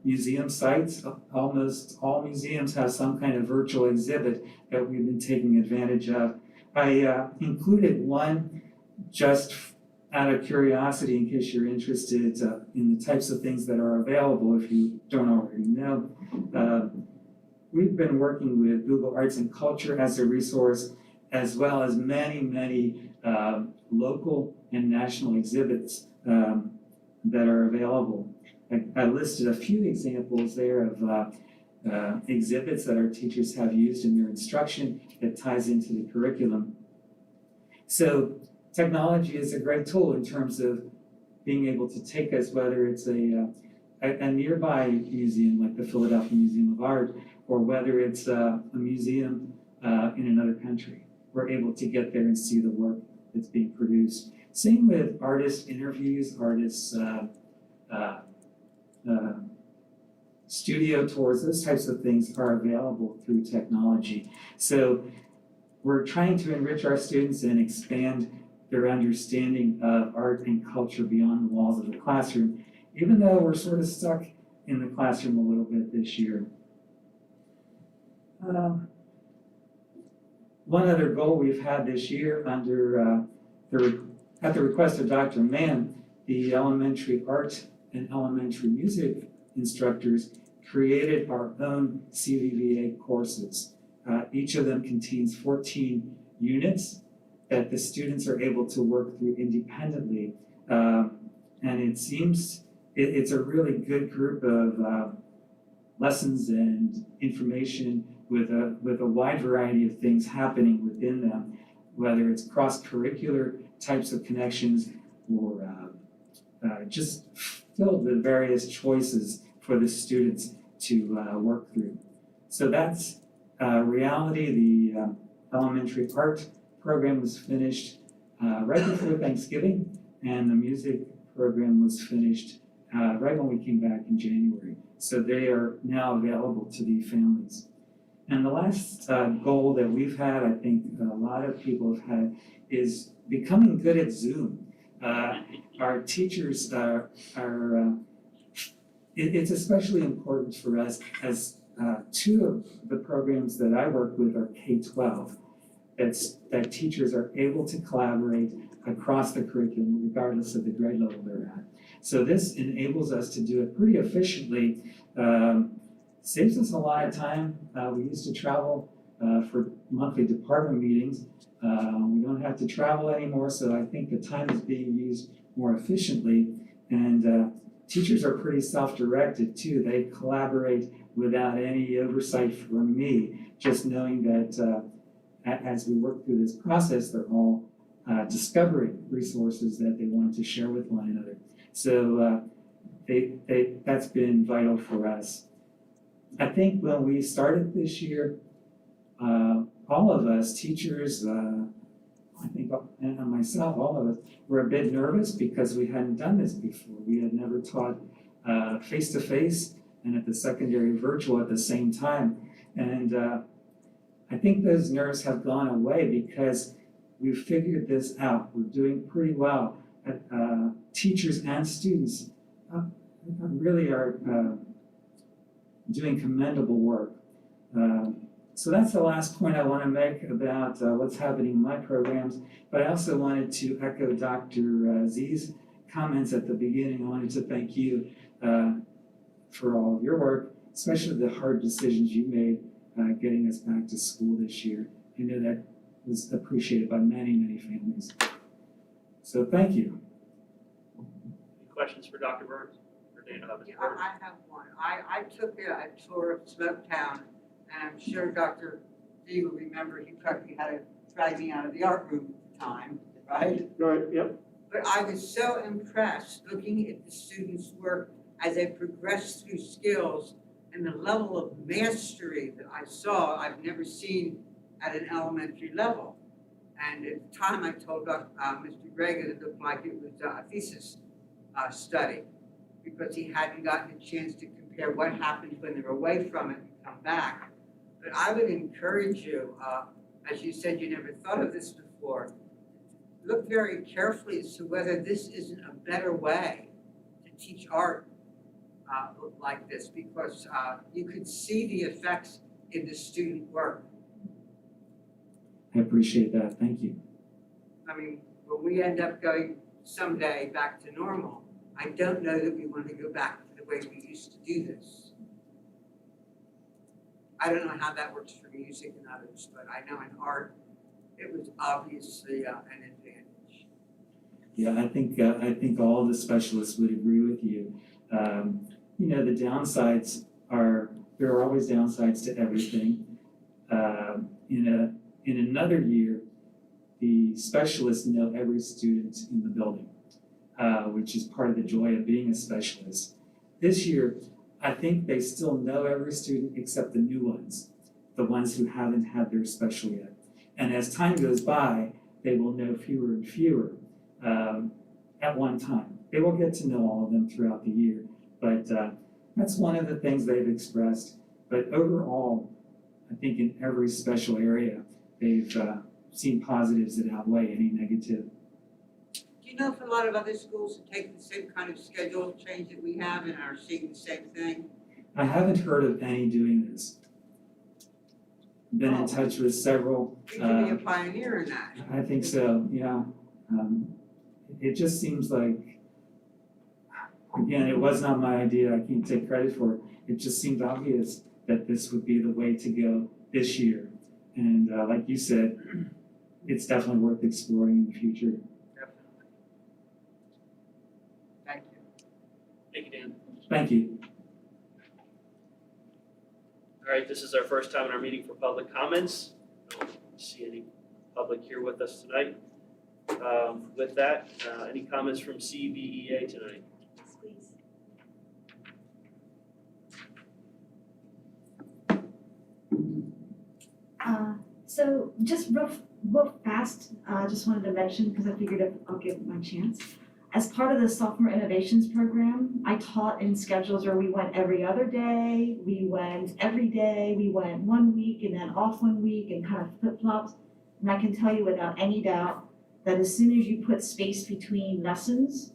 museum sites. Almost all museums have some kind of virtual exhibit that we've been taking advantage of. I included one just out of curiosity, in case you're interested in the types of things that are available if you don't already know. We've been working with Google Arts and Culture as a resource, as well as many local and national exhibits that are available. I listed a few examples there of exhibits that our teachers have used in their instruction that ties into the curriculum. So technology is a great tool in terms of being able to take us, whether it's a nearby museum like the Philadelphia Museum of Art, or whether it's a museum in another country. We're able to get there and see the work that's being produced. Same with artist interviews, artists' studio tours, those types of things are available through technology. So we're trying to enrich our students and expand their understanding of art and culture beyond the walls of the classroom, even though we're sort of stuck in the classroom a little bit this year. One other goal we've had this year under at the request of Dr. Mann, the elementary art and elementary music instructors created our own CVVA courses. Each of them contains 14 units that the students are able to work through independently. And it seems it's a really good group of lessons and information with a wide variety of things happening within them, whether it's cross-curricular types of connections or just filled with various choices for the students to work through. So that's reality. The elementary art program was finished right before Thanksgiving, and the music program was finished right when we came back in January. So they are now available to the families. And the last goal that we've had, I think a lot of people have had, is becoming good at Zoom. Our teachers it's especially important for us as two of the programs that I work with are K-12. That teachers are able to collaborate across the curriculum regardless of the grade level they're at. So this enables us to do it pretty efficiently, saves us a lot of time. We used to travel for monthly department meetings. We don't have to travel anymore, so I think the time is being used more efficiently. And teachers are pretty self-directed too. They collaborate without any oversight from me, just knowing that as we work through this process, they're all discovering resources that they want to share with one another. So that's been vital for us. I think when we started this year, all of us, teachers, I think, and myself, all of us, were a bit nervous because we hadn't done this before. We had never taught face-to-face and at the secondary virtual at the same time. And I think those nerves have gone away because we've figured this out. We're doing pretty well. Teachers and students really are doing commendable work. So that's the last point I want to make about what's happening in my programs. But I also wanted to echo Dr. Z's comments at the beginning. I wanted to thank you for all of your work, especially the hard decisions you made getting us back to school this year. I know that was appreciated by many, many families. So thank you. Any questions for Dr. Burns? Or Dana Hubbins? Yeah, I have one. I took a tour of Smoketown, and I'm sure Dr. D will remember he probably had to drag me out of the art room at the time, right? Right, yep. But I was so impressed looking at the students' work as they progressed through skills and the level of mastery that I saw, I've never seen at an elementary level. And at the time I told Mr. Gregg it looked like it was a thesis study because he hadn't gotten a chance to compare what happens when they're away from it and come back. But I would encourage you, as you said you never thought of this before, look very carefully as to whether this isn't a better way to teach art like this, because you could see the effects in the student work. I appreciate that. Thank you. I mean, when we end up going someday back to normal, I don't know that we want to go back to the way we used to do this. I don't know how that works for music and others, but I know in art, it was obviously an advantage. Yeah, I think all the specialists would agree with you. You know, the downsides there are always downsides to everything. In another year, the specialists know every student in the building, which is part of the joy of being a specialist. This year, I think they still know every student except the new ones, the ones who haven't had their special yet. And as time goes by, they will know fewer and fewer at one time. They will get to know all of them throughout the year, but that's one of the things they've expressed. But overall, I think in every special area, they've seen positives that outweigh any negative. Do you know if a lot of other schools have taken the same kind of schedule change that we have and are seeing the same thing? I haven't heard of any doing this. Been in touch with several. You could be a pioneer in that. I think so, yeah. It just seems like, again, it was not my idea, I can't take credit for it. It just seemed obvious that this would be the way to go this year. And like you said, it's definitely worth exploring in the future. Thank you. Thank you, Dan. Thank you. All right, this is our first time in our meeting for public comments. I don't see any public here with us tonight. With that, any comments from CBEA tonight? Yes, please. So just real fast, just wanted to mention, because I figured I'll give my chance. As part of the Sophomore Innovations Program, I taught in schedules where we went every other day, we went every day, we went 1 week and then off 1 week and kind of flip-flopped. And I can tell you without any doubt that as soon as you put space between lessons,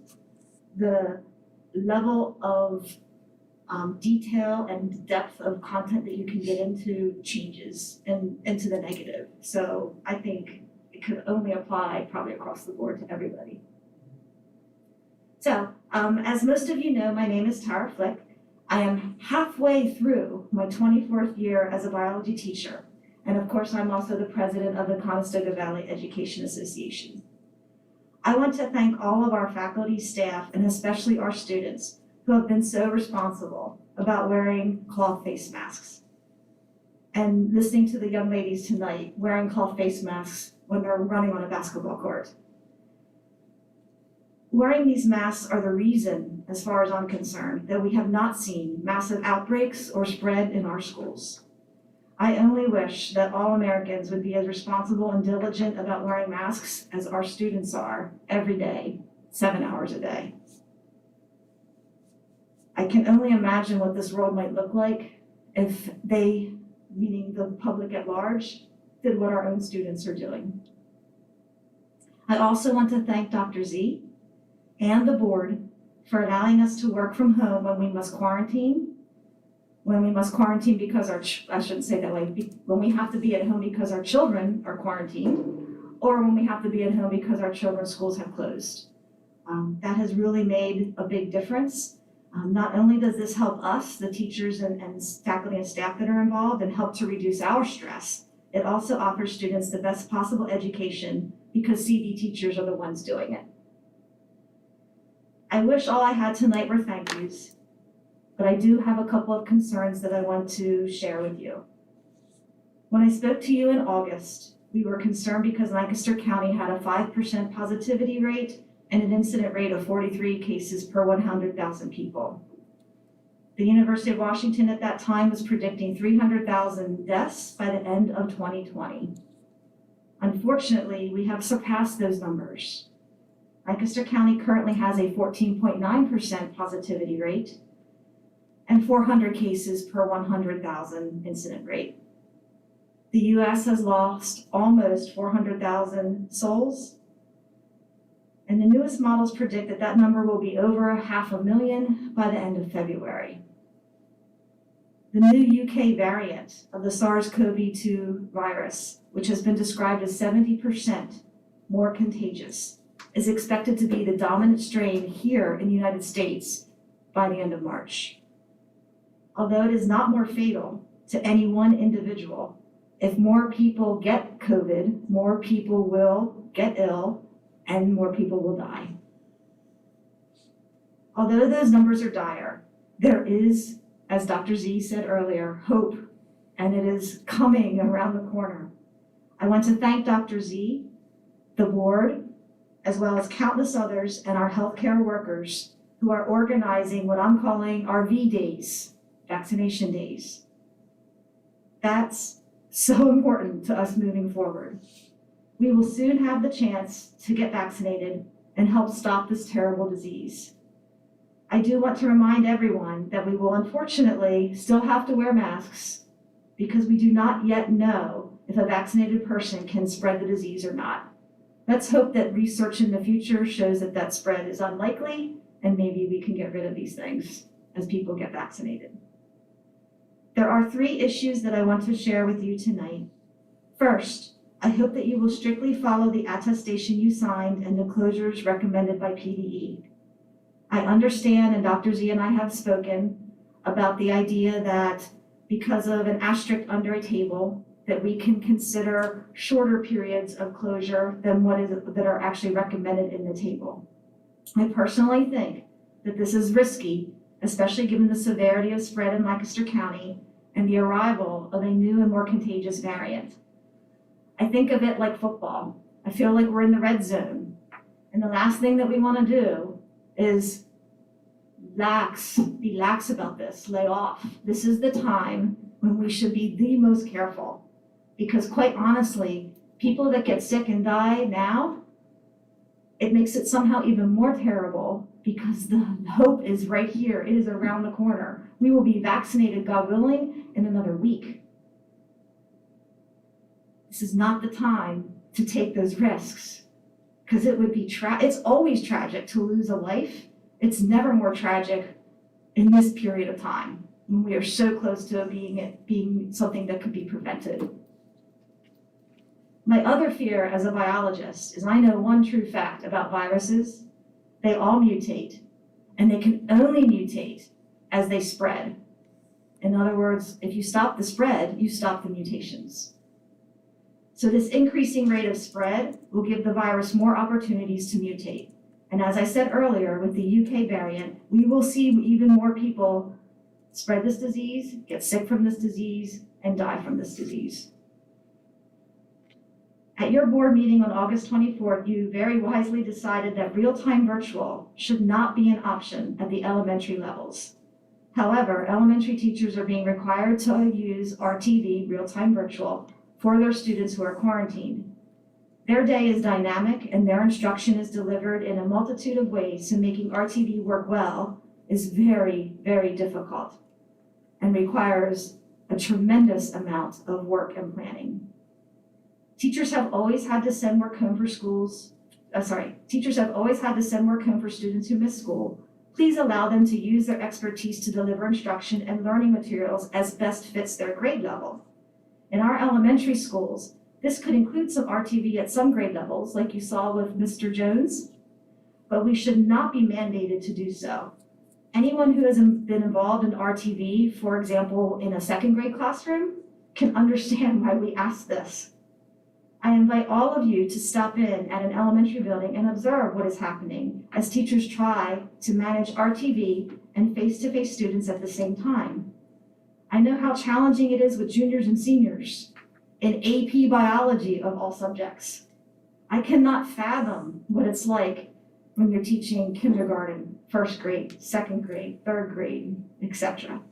the level of detail and depth of content that you can get into changes and into the negative. So I think it could only apply probably across the board to everybody. So, as most of you know, my name is Tara Flick. I am halfway through my 24th year as a biology teacher. And of course, I'm also the president of the Conestoga Valley Education Association. I want to thank all of our faculty, staff, and especially our students who have been so responsible about wearing cloth face masks. And listening to the young ladies tonight wearing cloth face masks when they're running on a basketball court. Wearing these masks are the reason, as far as I'm concerned, that we have not seen massive outbreaks or spread in our schools. I only wish that all Americans would be as responsible and diligent about wearing masks as our students are every day, 7 hours a day. I can only imagine what this world might look like if they, meaning the public at large, did what our own students are doing. I also want to thank Dr. Z and the board for allowing us to work from home when we must quarantine because I shouldn't say that way, when we have to be at home because our children are quarantined, or when we have to be at home because our children's schools have closed. That has really made a big difference. Not only does this help us, the teachers and faculty and staff that are involved, and help to reduce our stress, it also offers students the best possible education because CB teachers are the ones doing it. I wish all I had tonight were thank yous, but I do have a couple of concerns that I want to share with you. When I spoke to you in August, we were concerned because Lancaster County had a 5% positivity rate and an incident rate of 43 cases per 100,000 people. The University of Washington at that time was predicting 300,000 deaths by the end of 2020. Unfortunately, we have surpassed those numbers. Lancaster County currently has a 14.9% positivity rate and 400 cases per 100,000 incident rate. The US has lost almost 400,000 souls, and the newest models predict that that number will be over 500,000 by the end of February. The new UK variant of the SARS-CoV-2 virus, which has been described as 70% more contagious, is expected to be the dominant strain here in the United States by the end of March. Although it is not more fatal to any one individual, if more people get COVID, more people will get ill and more people will die. Although those numbers are dire, there is, as Dr. Z said earlier, hope, and it is coming around the corner. I want to thank Dr. Z, the board, as well as countless others and our healthcare workers who are organizing what I'm calling our V days, vaccination days. That's so important to us moving forward. We will soon have the chance to get vaccinated and help stop this terrible disease. I do want to remind everyone that we will unfortunately still have to wear masks because we do not yet know if a vaccinated person can spread the disease or not. Let's hope that research in the future shows that that spread is unlikely, and maybe we can get rid of these things as people get vaccinated. There are 3 issues that I want to share with you tonight. First, I hope that you will strictly follow the attestation you signed and the closures recommended by PDE. I understand, and Dr. Z and I have spoken about the idea that because of an asterisk under a table, that we can consider shorter periods of closure than that are actually recommended in the table. I personally think that this is risky, especially given the severity of spread in Lancaster County and the arrival of a new and more contagious variant. I think of it like football. I feel like we're in the red zone. And the last thing that we want to do is be lax about this, lay off. This is the time when we should be the most careful. Because quite honestly, people that get sick and die now, it makes it somehow even more terrible because the hope is right here. It is around the corner. We will be vaccinated, God willing, in another week. This is not the time to take those risks because it would be it's always tragic to lose a life. It's never more tragic in this period of time when we are so close to being something that could be prevented. My other fear as a biologist is I know one true fact about viruses. They all mutate, and they can only mutate as they spread. In other words, if you stop the spread, you stop the mutations. So this increasing rate of spread will give the virus more opportunities to mutate. And as I said earlier, with the UK variant, we will see even more people spread this disease, get sick from this disease, and die from this disease. At your board meeting on August 24th, you very wisely decided that real-time virtual should not be an option at the elementary levels. However, elementary teachers are being required to use RTV, real-time virtual, for their students who are quarantined. Their day is dynamic and their instruction is delivered in a multitude of ways, so making RTV work well is very, very difficult and requires a tremendous amount of work and planning. Teachers have always had to send work home for teachers have always had to send work home for students who miss school. Please allow them to use their expertise to deliver instruction and learning materials as best fits their grade level. In our elementary schools, this could include some RTV at some grade levels, like you saw with Mr. Jones, but we should not be mandated to do so. Anyone who has been involved in RTV, for example, in a second grade classroom, can understand why we ask this. I invite all of you to stop in at an elementary building and observe what is happening as teachers try to manage RTV and face-to-face students at the same time. I know how challenging it is with juniors and seniors in AP biology of all subjects. I cannot fathom what it's like when you're teaching kindergarten, first grade, second grade, third grade, etc.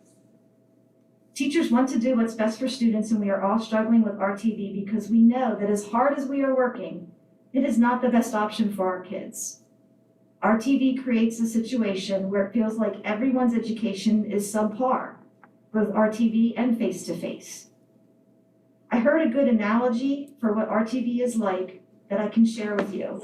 Teachers want to do what's best for students, and we are all struggling with RTV because we know that as hard as we are working, it is not the best option for our kids. RTV creates a situation where it feels like everyone's education is subpar, both RTV and face-to-face. I heard a good analogy for what RTV is like that I can share with you.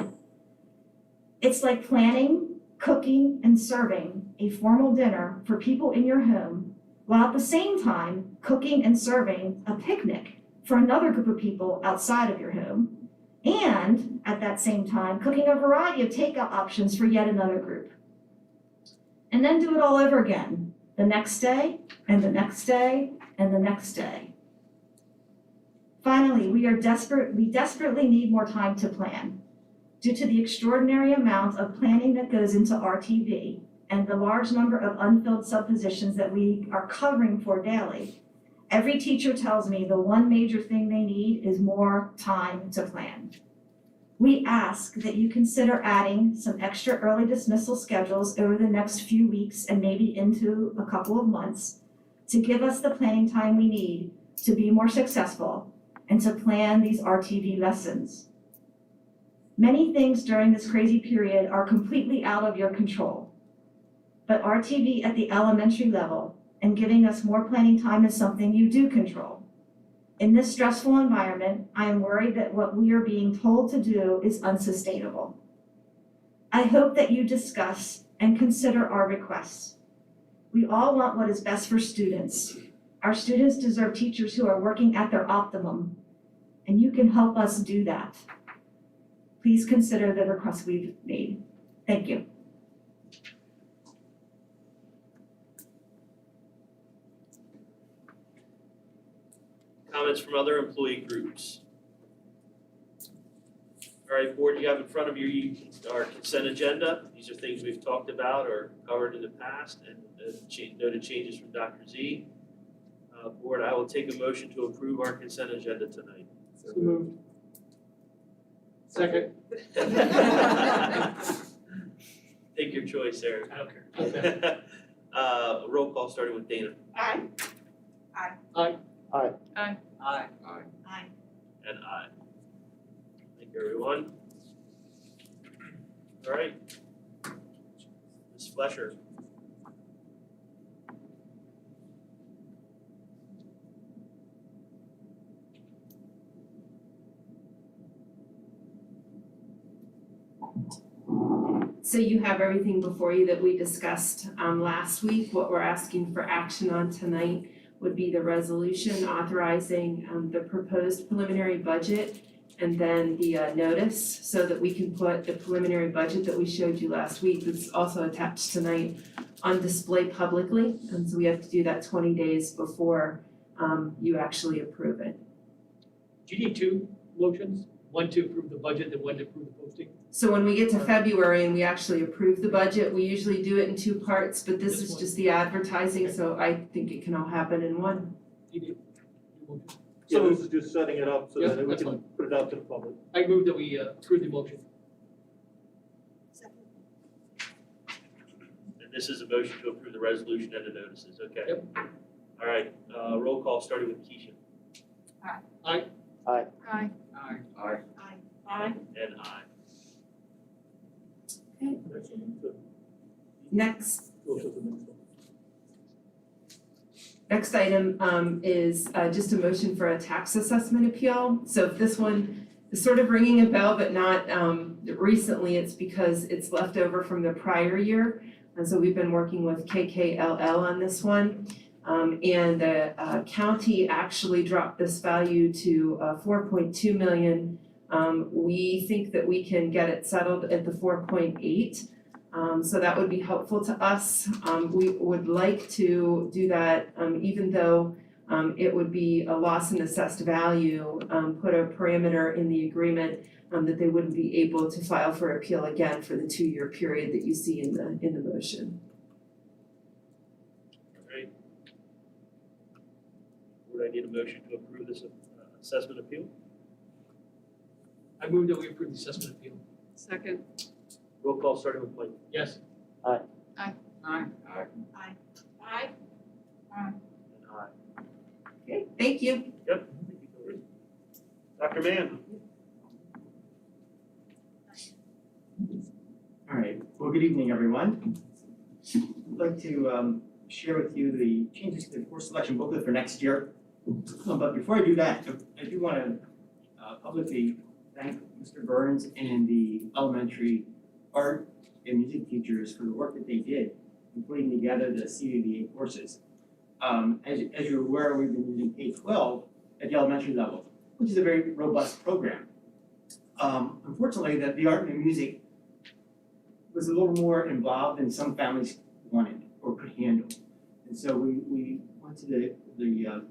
It's like planning, cooking, and serving a formal dinner for people in your home, while at the same time cooking and serving a picnic for another group of people outside of your home, and at that same time cooking a variety of takeout options for yet another group. And then do it all over again, the next day, and the next day, and the next day. Finally, we desperately need more time to plan. Due to the extraordinary amount of planning that goes into RTV, and the large number of unfilled sub-positions that we are covering for daily, every teacher tells me the one major thing they need is more time to plan. We ask that you consider adding some extra early dismissal schedules over the next few weeks and maybe into a couple of months to give us the planning time we need to be more successful and to plan these RTV lessons. Many things during this crazy period are completely out of your control. But RTV at the elementary level and giving us more planning time is something you do control. In this stressful environment, I am worried that what we are being told to do is unsustainable. I hope that you discuss and consider our requests. We all want what is best for students. Our students deserve teachers who are working at their optimum, and you can help us do that. Please consider the requests we've made. Thank you. Comments from other employee groups? All right, board, you have in front of you our consent agenda. These are things we've talked about or covered in the past, and noted changes from Dr. Z. Board, I will take a motion to approve our consent agenda tonight. So moved. Second. Take your choice, Eric. I don't care. Okay. Roll call starting with Dana. Aye. Aye. Aye. Aye. Aye. And aye. Thank you, everyone. All right. Ms. Fletcher. So you have everything before you that we discussed last week. What we're asking for action on tonight would be the resolution authorizing the proposed preliminary budget and then the notice so that we can put the preliminary budget that we showed you last week that's also attached tonight on display publicly. And so we have to do that 20 days before you actually approve it. Do you need two motions? One to approve the budget and one to approve the posting? So when we get to February and we actually approve the budget, we usually do it in two parts, but this is just the advertising, so I think it can all happen in one. You need two motions? So this is just setting it up so Yeah, that we that's can fine. put it out to the public. I move that we approve the motion. And this is a motion to approve the resolution and the notices, okay? Yep. All right, roll call starting with Keisha. Aye. Aye. Aye. Aye. And aye. Next one, so Next go to the next one. Next item is just a motion for a tax assessment appeal. So if this one is sort of ringing a bell, but not recently, it's because it's left over from the prior year. And so we've been working with KKLL on this one. And the county actually dropped this value to 4.2 million. We think that we can get it settled at the 4.8. So that would be helpful to us. We would like to do that, even though it would be a loss in assessed value, put a parameter in the agreement that they wouldn't be able to file for appeal again for the 2-year period that you see in the motion. All right. Would I need a motion to approve this assessment appeal? I move that we approve the assessment appeal. Second. Roll call starting with Mike. Yes. Aye. And aye. Okay, thank you. Yep. Dr. Mann. All right, well, good evening, everyone. I'd like to share with you the changes to the course selection booklet for next year. But before I do that, I do want to publicly thank Mr. Burns and the elementary art and music teachers for the work that they did in putting together the CVBA courses. As you're aware, we've been using K-12 at the elementary level, which is a very robust program. Unfortunately, the art and music was a little more involved than some families wanted or could handle. And so we went to the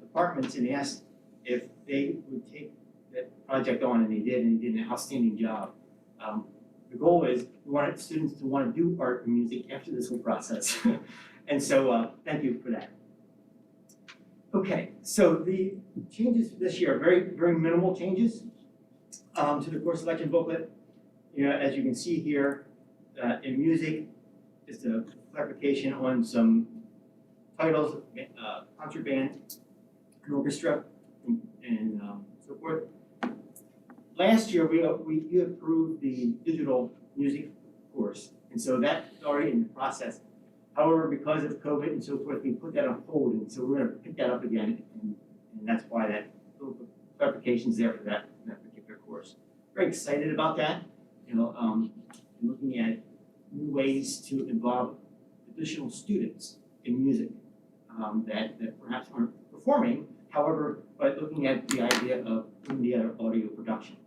departments and asked if they would take that project on, and they did an outstanding job. The goal is we wanted students to want to do art and music after this whole process. And so thank you for that. Okay, so the changes this year are very, very minimal changes to the course selection booklet. You know, as you can see here, in music, just a clarification on some titles, concert band, and orchestra, and so forth. Last year, we approved the digital music course, and so that's already in the process. However, because of COVID and so forth, we put that on hold, and so we're gonna pick that up again, and that's why that little clarifications there for that particular course. Very excited about that, looking at new ways to involve additional students in music that perhaps aren't performing, however, but looking at the idea of putting together audio production.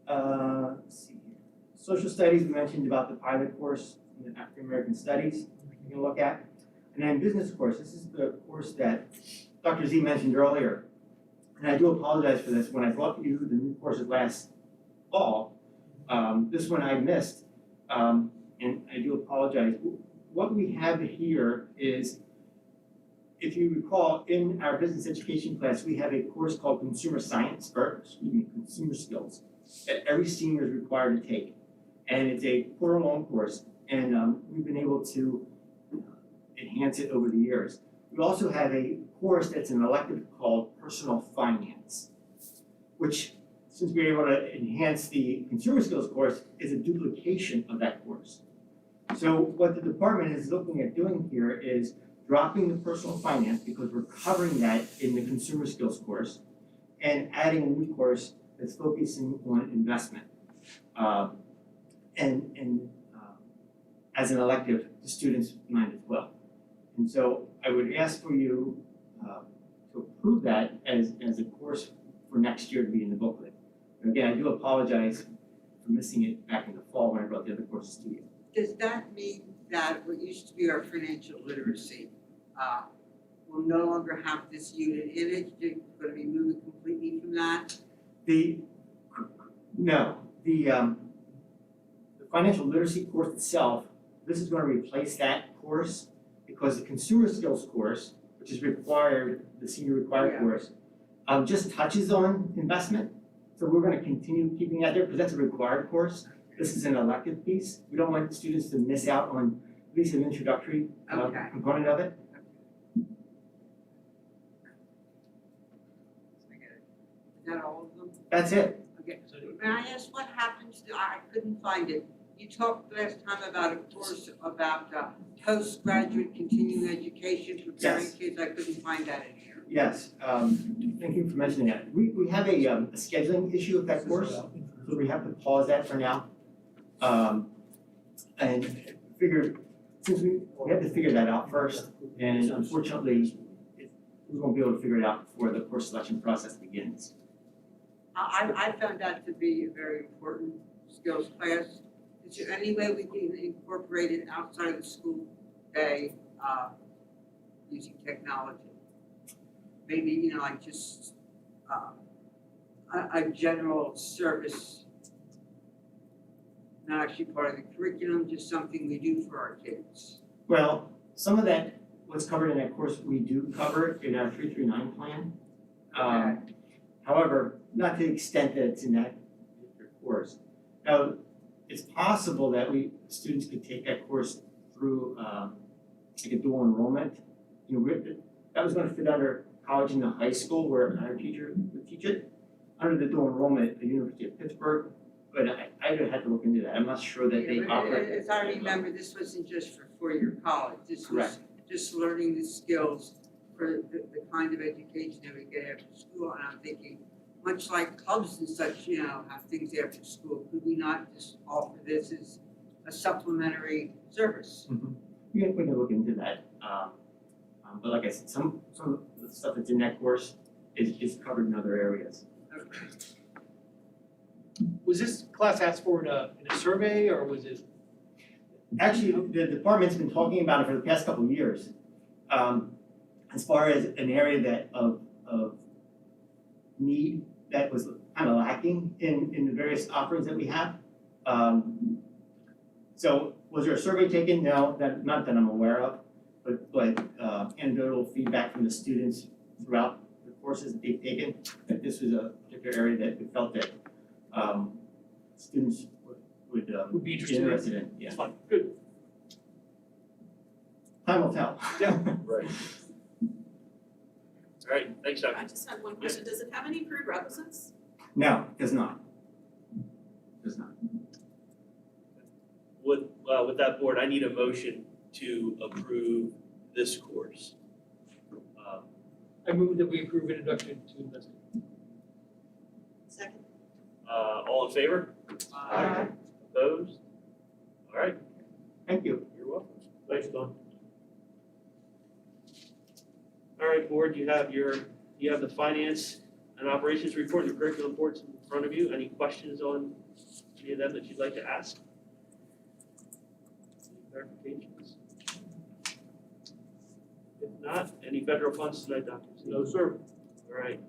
Let's see here. Social studies, we mentioned about the pilot course in African American Studies we can look at. And then business course, this is the course that Dr. Z mentioned earlier. And I do apologize for this. When I brought you the new courses last fall, this one I missed, and I do apologize. What we have here is, if you recall, in our business education class, we have a course called Consumer Science, or Consumer Skills, that every senior is required to take. And it's a quarter-long course, and we've been able to enhance it over the years. We also have a course that's an elective called Personal Finance, which, since we're able to enhance the Consumer Skills course, is a duplication of that course. So what the department is looking at doing here is dropping the Personal Finance, because we're covering that in the Consumer Skills course, and adding a new course that's focusing on investment. As an elective to students 9 to 12. And so I would ask for you to approve that as a course for next year to be in the booklet. And again, I do apologize for missing it back in the fall when I brought the other courses to you. Does that mean that what used to be our financial literacy will no longer have this unit in it? You're going to be moving completely from that? The financial literacy course itself, this is going to replace that course, because the consumer skills course, which is required, the senior required course, just touches on investment. So we're going to continue keeping that there because that's a required course. This is an elective piece. We don't want students to miss out on at least an introductory component of it. Is that all of them? That's it. Okay. May I ask what happens to, I couldn't find it. You talked last time about a course about postgraduate continuing education preparing kids. I couldn't find that in here. Yes, thank you for mentioning that. We have a scheduling issue with that course, so we have to pause that for now. And figure, since we have to figure that out first, and unfortunately, we won't be able to figure it out before the course selection process begins. I found that to be a very important skills class. Is there any way we can incorporate it outside of the school day using technology? Maybe, like just a general service, not actually part of the curriculum, just something we do for our kids. Well, some of that, what's covered in that course, we do cover in our 339 plan. However, not to the extent that it's in that course. Now, it's possible that students could take that course through like a dual enrollment. That was going to fit under college and the high school where our teacher would teach it. Under the dual enrollment at the University of Pittsburgh, but I would have to look into that. I'm not sure that they offer. As I remember, this wasn't just for four-year college. This was just learning the skills for the kind of education that we get after school. And I'm thinking, much like clubs and such, have things after school, could we not just offer this as a supplementary service? We can look into that. But like I said, some of the stuff that's in that course is covered in other areas. Okay. Was this class asked for in a survey, or was it? Actually, the department's been talking about it for the past couple of years. As far as an area of need that was kind of lacking in the various offerings that we have. So was there a survey taken? No, not that I'm aware of, but anecdotal feedback from the students throughout the courses that they've taken, that this was a particular area that we felt that students would be interested in. Yeah. Fine, good. Time will tell. Yeah. Right. All right, thanks, Doctor. I just have one question. Does it have any prerequisites? No, it does not. Does not. With that board, I need a motion to approve this course. I move that we approve introduction to investing. Second. All in favor? Aye. Opposed? All right, Thank you. you're welcome. Thanks, Don. All right, board, you have the finance and operations report and the curriculum reports in front of you. Any questions on any of them that you'd like to ask? Any clarifications? If not, any federal funds tonight, Dr. Z? No, sir. All right.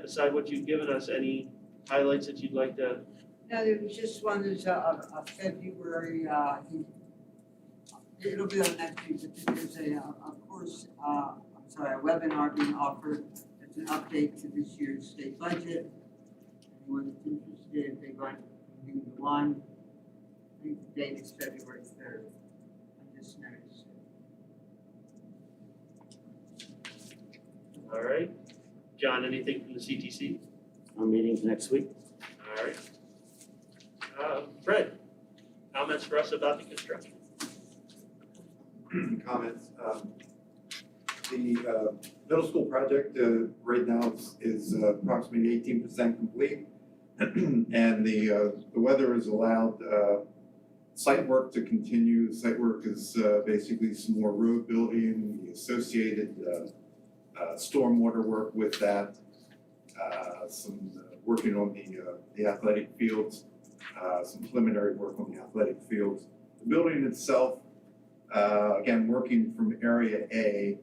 Beside what you've given us, any highlights that you'd like to? No, there was just one, there's a February, I think, it'll be on next week, but there's a course, a webinar being offered. It's an update to this year's state budget. Anyone that's interested, they go to the one. I think the date is February 3rd. I just noticed it. All right. John, anything from the CTC? Our meeting's next week. All right. Fred, comments for us about the construction? Comments. The middle school project right now is approximately 18% complete. And the weather has allowed site work to continue. Site work is basically some more road building, the associated stormwater work with that, some working on the athletic fields, some preliminary work on the athletic fields. The building itself, again, working from area A,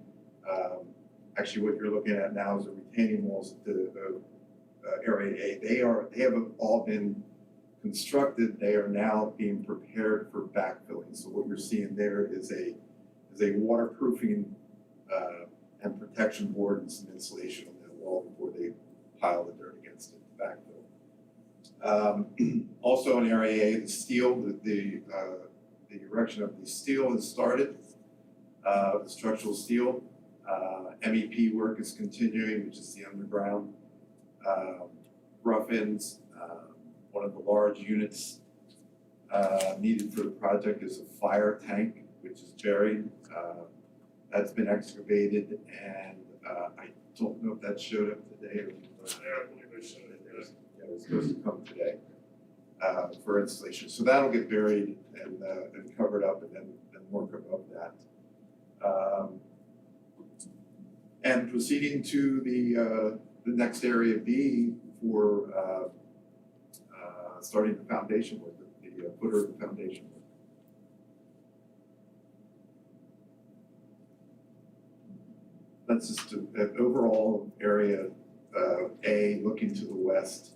actually what you're looking at now is the retaining walls at the area A. They have all been constructed. They are now being prepared for backfilling. So what you're seeing there is a waterproofing and protection board and some insulation on that wall before they pile the dirt against it to backfill. Also in area A, the steel, the erection of the steel has started, the structural steel. MEP work is continuing, which is the underground. Rough-ins, one of the large units needed for the project is a fire tank, which is buried. That's been excavated, and I don't know if that showed up today or not. Yeah, it was supposed to come today for installation. So that'll get buried and covered up, and then work above that. And proceeding to the next area B for starting the foundation work, the footer of the foundation work. That's just an overall area A looking to the west,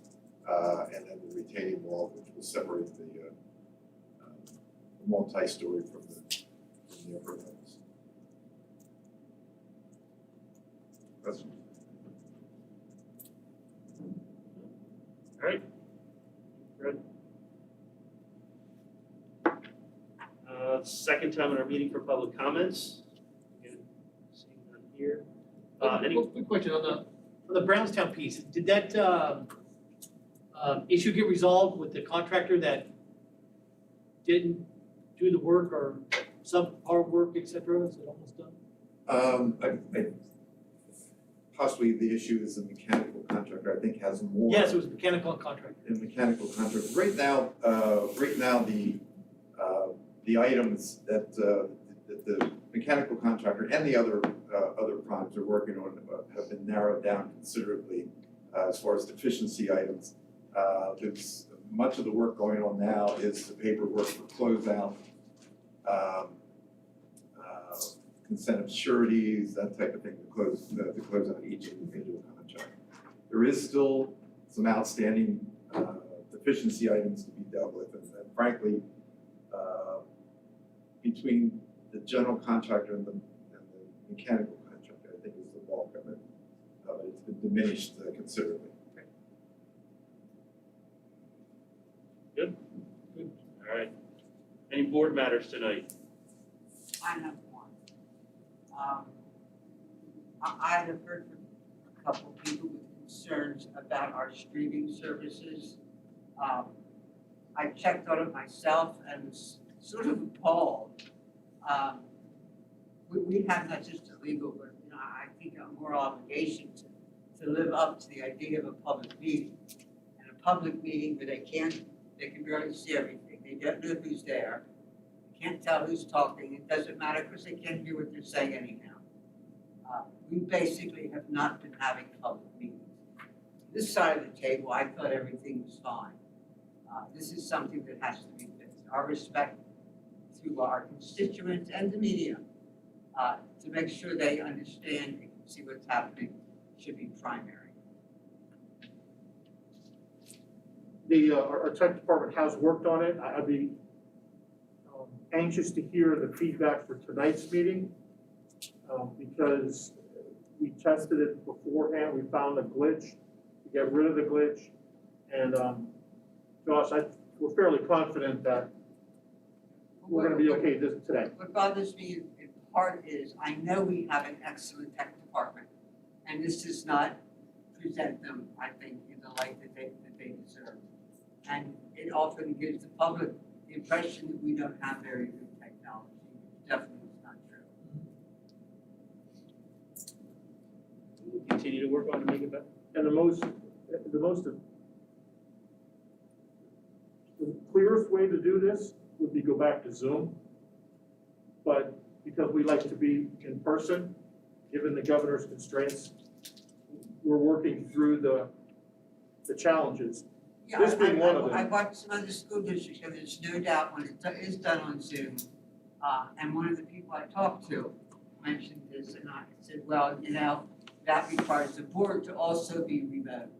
and then the retaining wall, which will separate the multi-story from the upper levels. Questions? All right. Fred? Second time in our meeting for public comments. Again, seeing none here. Any? Quick question on the Brownstown piece. Did that issue get resolved with the contractor that didn't do the work or subpar work, et cetera? Is it almost done? Possibly the issue is the mechanical contractor, I think, has more. Yes, it was mechanical contractor. The mechanical contractor. Right now, the items that the mechanical contractor and the other primes are working on have been narrowed down considerably as far as deficiency items. There's much of the work going on now is the paperwork for closeout, consent of sureties, that type of thing to close out each individual contract. There is still some outstanding deficiency items to be dealt with, and frankly, between the general contractor and the mechanical contractor, I think is the bulk of it. It's been diminished considerably. Good. Good. All right. Any board matters tonight? I have one. I have heard from a couple of people with concerns about our streaming services. I checked on it myself and was sort of appalled. We have not just illegal, but I think a moral obligation to live up to the idea of a public meeting. And a public meeting where they can barely see everything, they don't know who's there, they can't tell who's talking, it doesn't matter because they can't hear what they're saying anyhow. We basically have not been having public meetings. This side of the table, I thought everything was fine. This is something that has to be fixed. Our respect to our constituents and the media, to make sure they understand and can see what's happening, should be primary. Our tech department has worked on it. I'd be anxious to hear the feedback for tonight's meeting, because we tested it beforehand, we found a glitch, to get rid of the glitch, and Josh, we're fairly confident that we're gonna be okay today. What bothers me in part is, I know we have an excellent tech department, and this does not present them, I think, in the light that they deserve. And it often gives the public the impression that we don't have very good technology, which definitely is not true. We'll continue to work on it to make it better. And the clearest way to do this would be go back to Zoom. But because we like to be in person, given the governor's constraints, we're working through the challenges. Yeah, This being one of them. I've watched some other school districts, and there's no doubt when it is done on Zoom, and one of the people I talked to mentioned this, and I said, well, that requires the board to also be remote.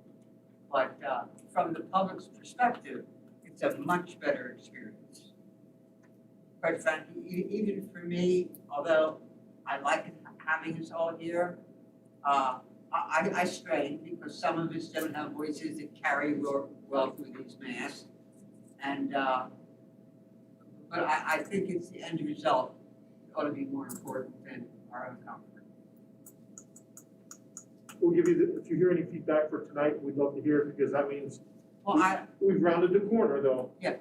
But from the public's perspective, it's a much better experience. Quite frankly, even for me, although I like having us all here, I strain because some of us don't have voices that carry well through these masks. And, but I think it's the end result ought to be more important than our own comfort. We'll give you, if you hear any feedback for tonight, we'd love to hear it, because that means Well, we've rounded the corner though. Yeah,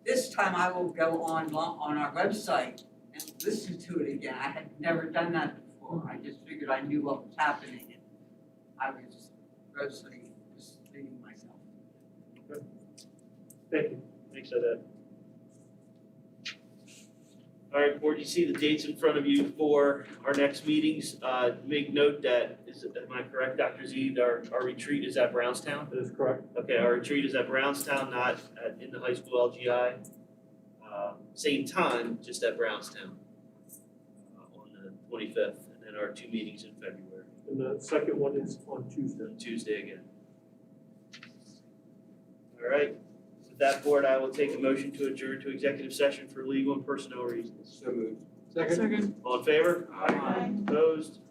this time I will go on our website and listen to it again. I had never done that before. I just figured I knew what was happening, and I was grossly misleading myself. Thank you. Thanks, Ed. All right, board, you see the dates in front of you for our next meetings. Make note that, am I correct, Dr. Z, our retreat is at Brownstown? That is correct. Okay, our retreat is at Brownstown, not in the high school LGI. Same time, just at Brownstown on the 25th, and then our 2 meetings in February. And the second one is on Tuesday. On Tuesday again. All right. With that, board, I will take a motion to adjourn to executive session for legal and personnel reasons. So moved. Second. All in favor? Aye. Opposed?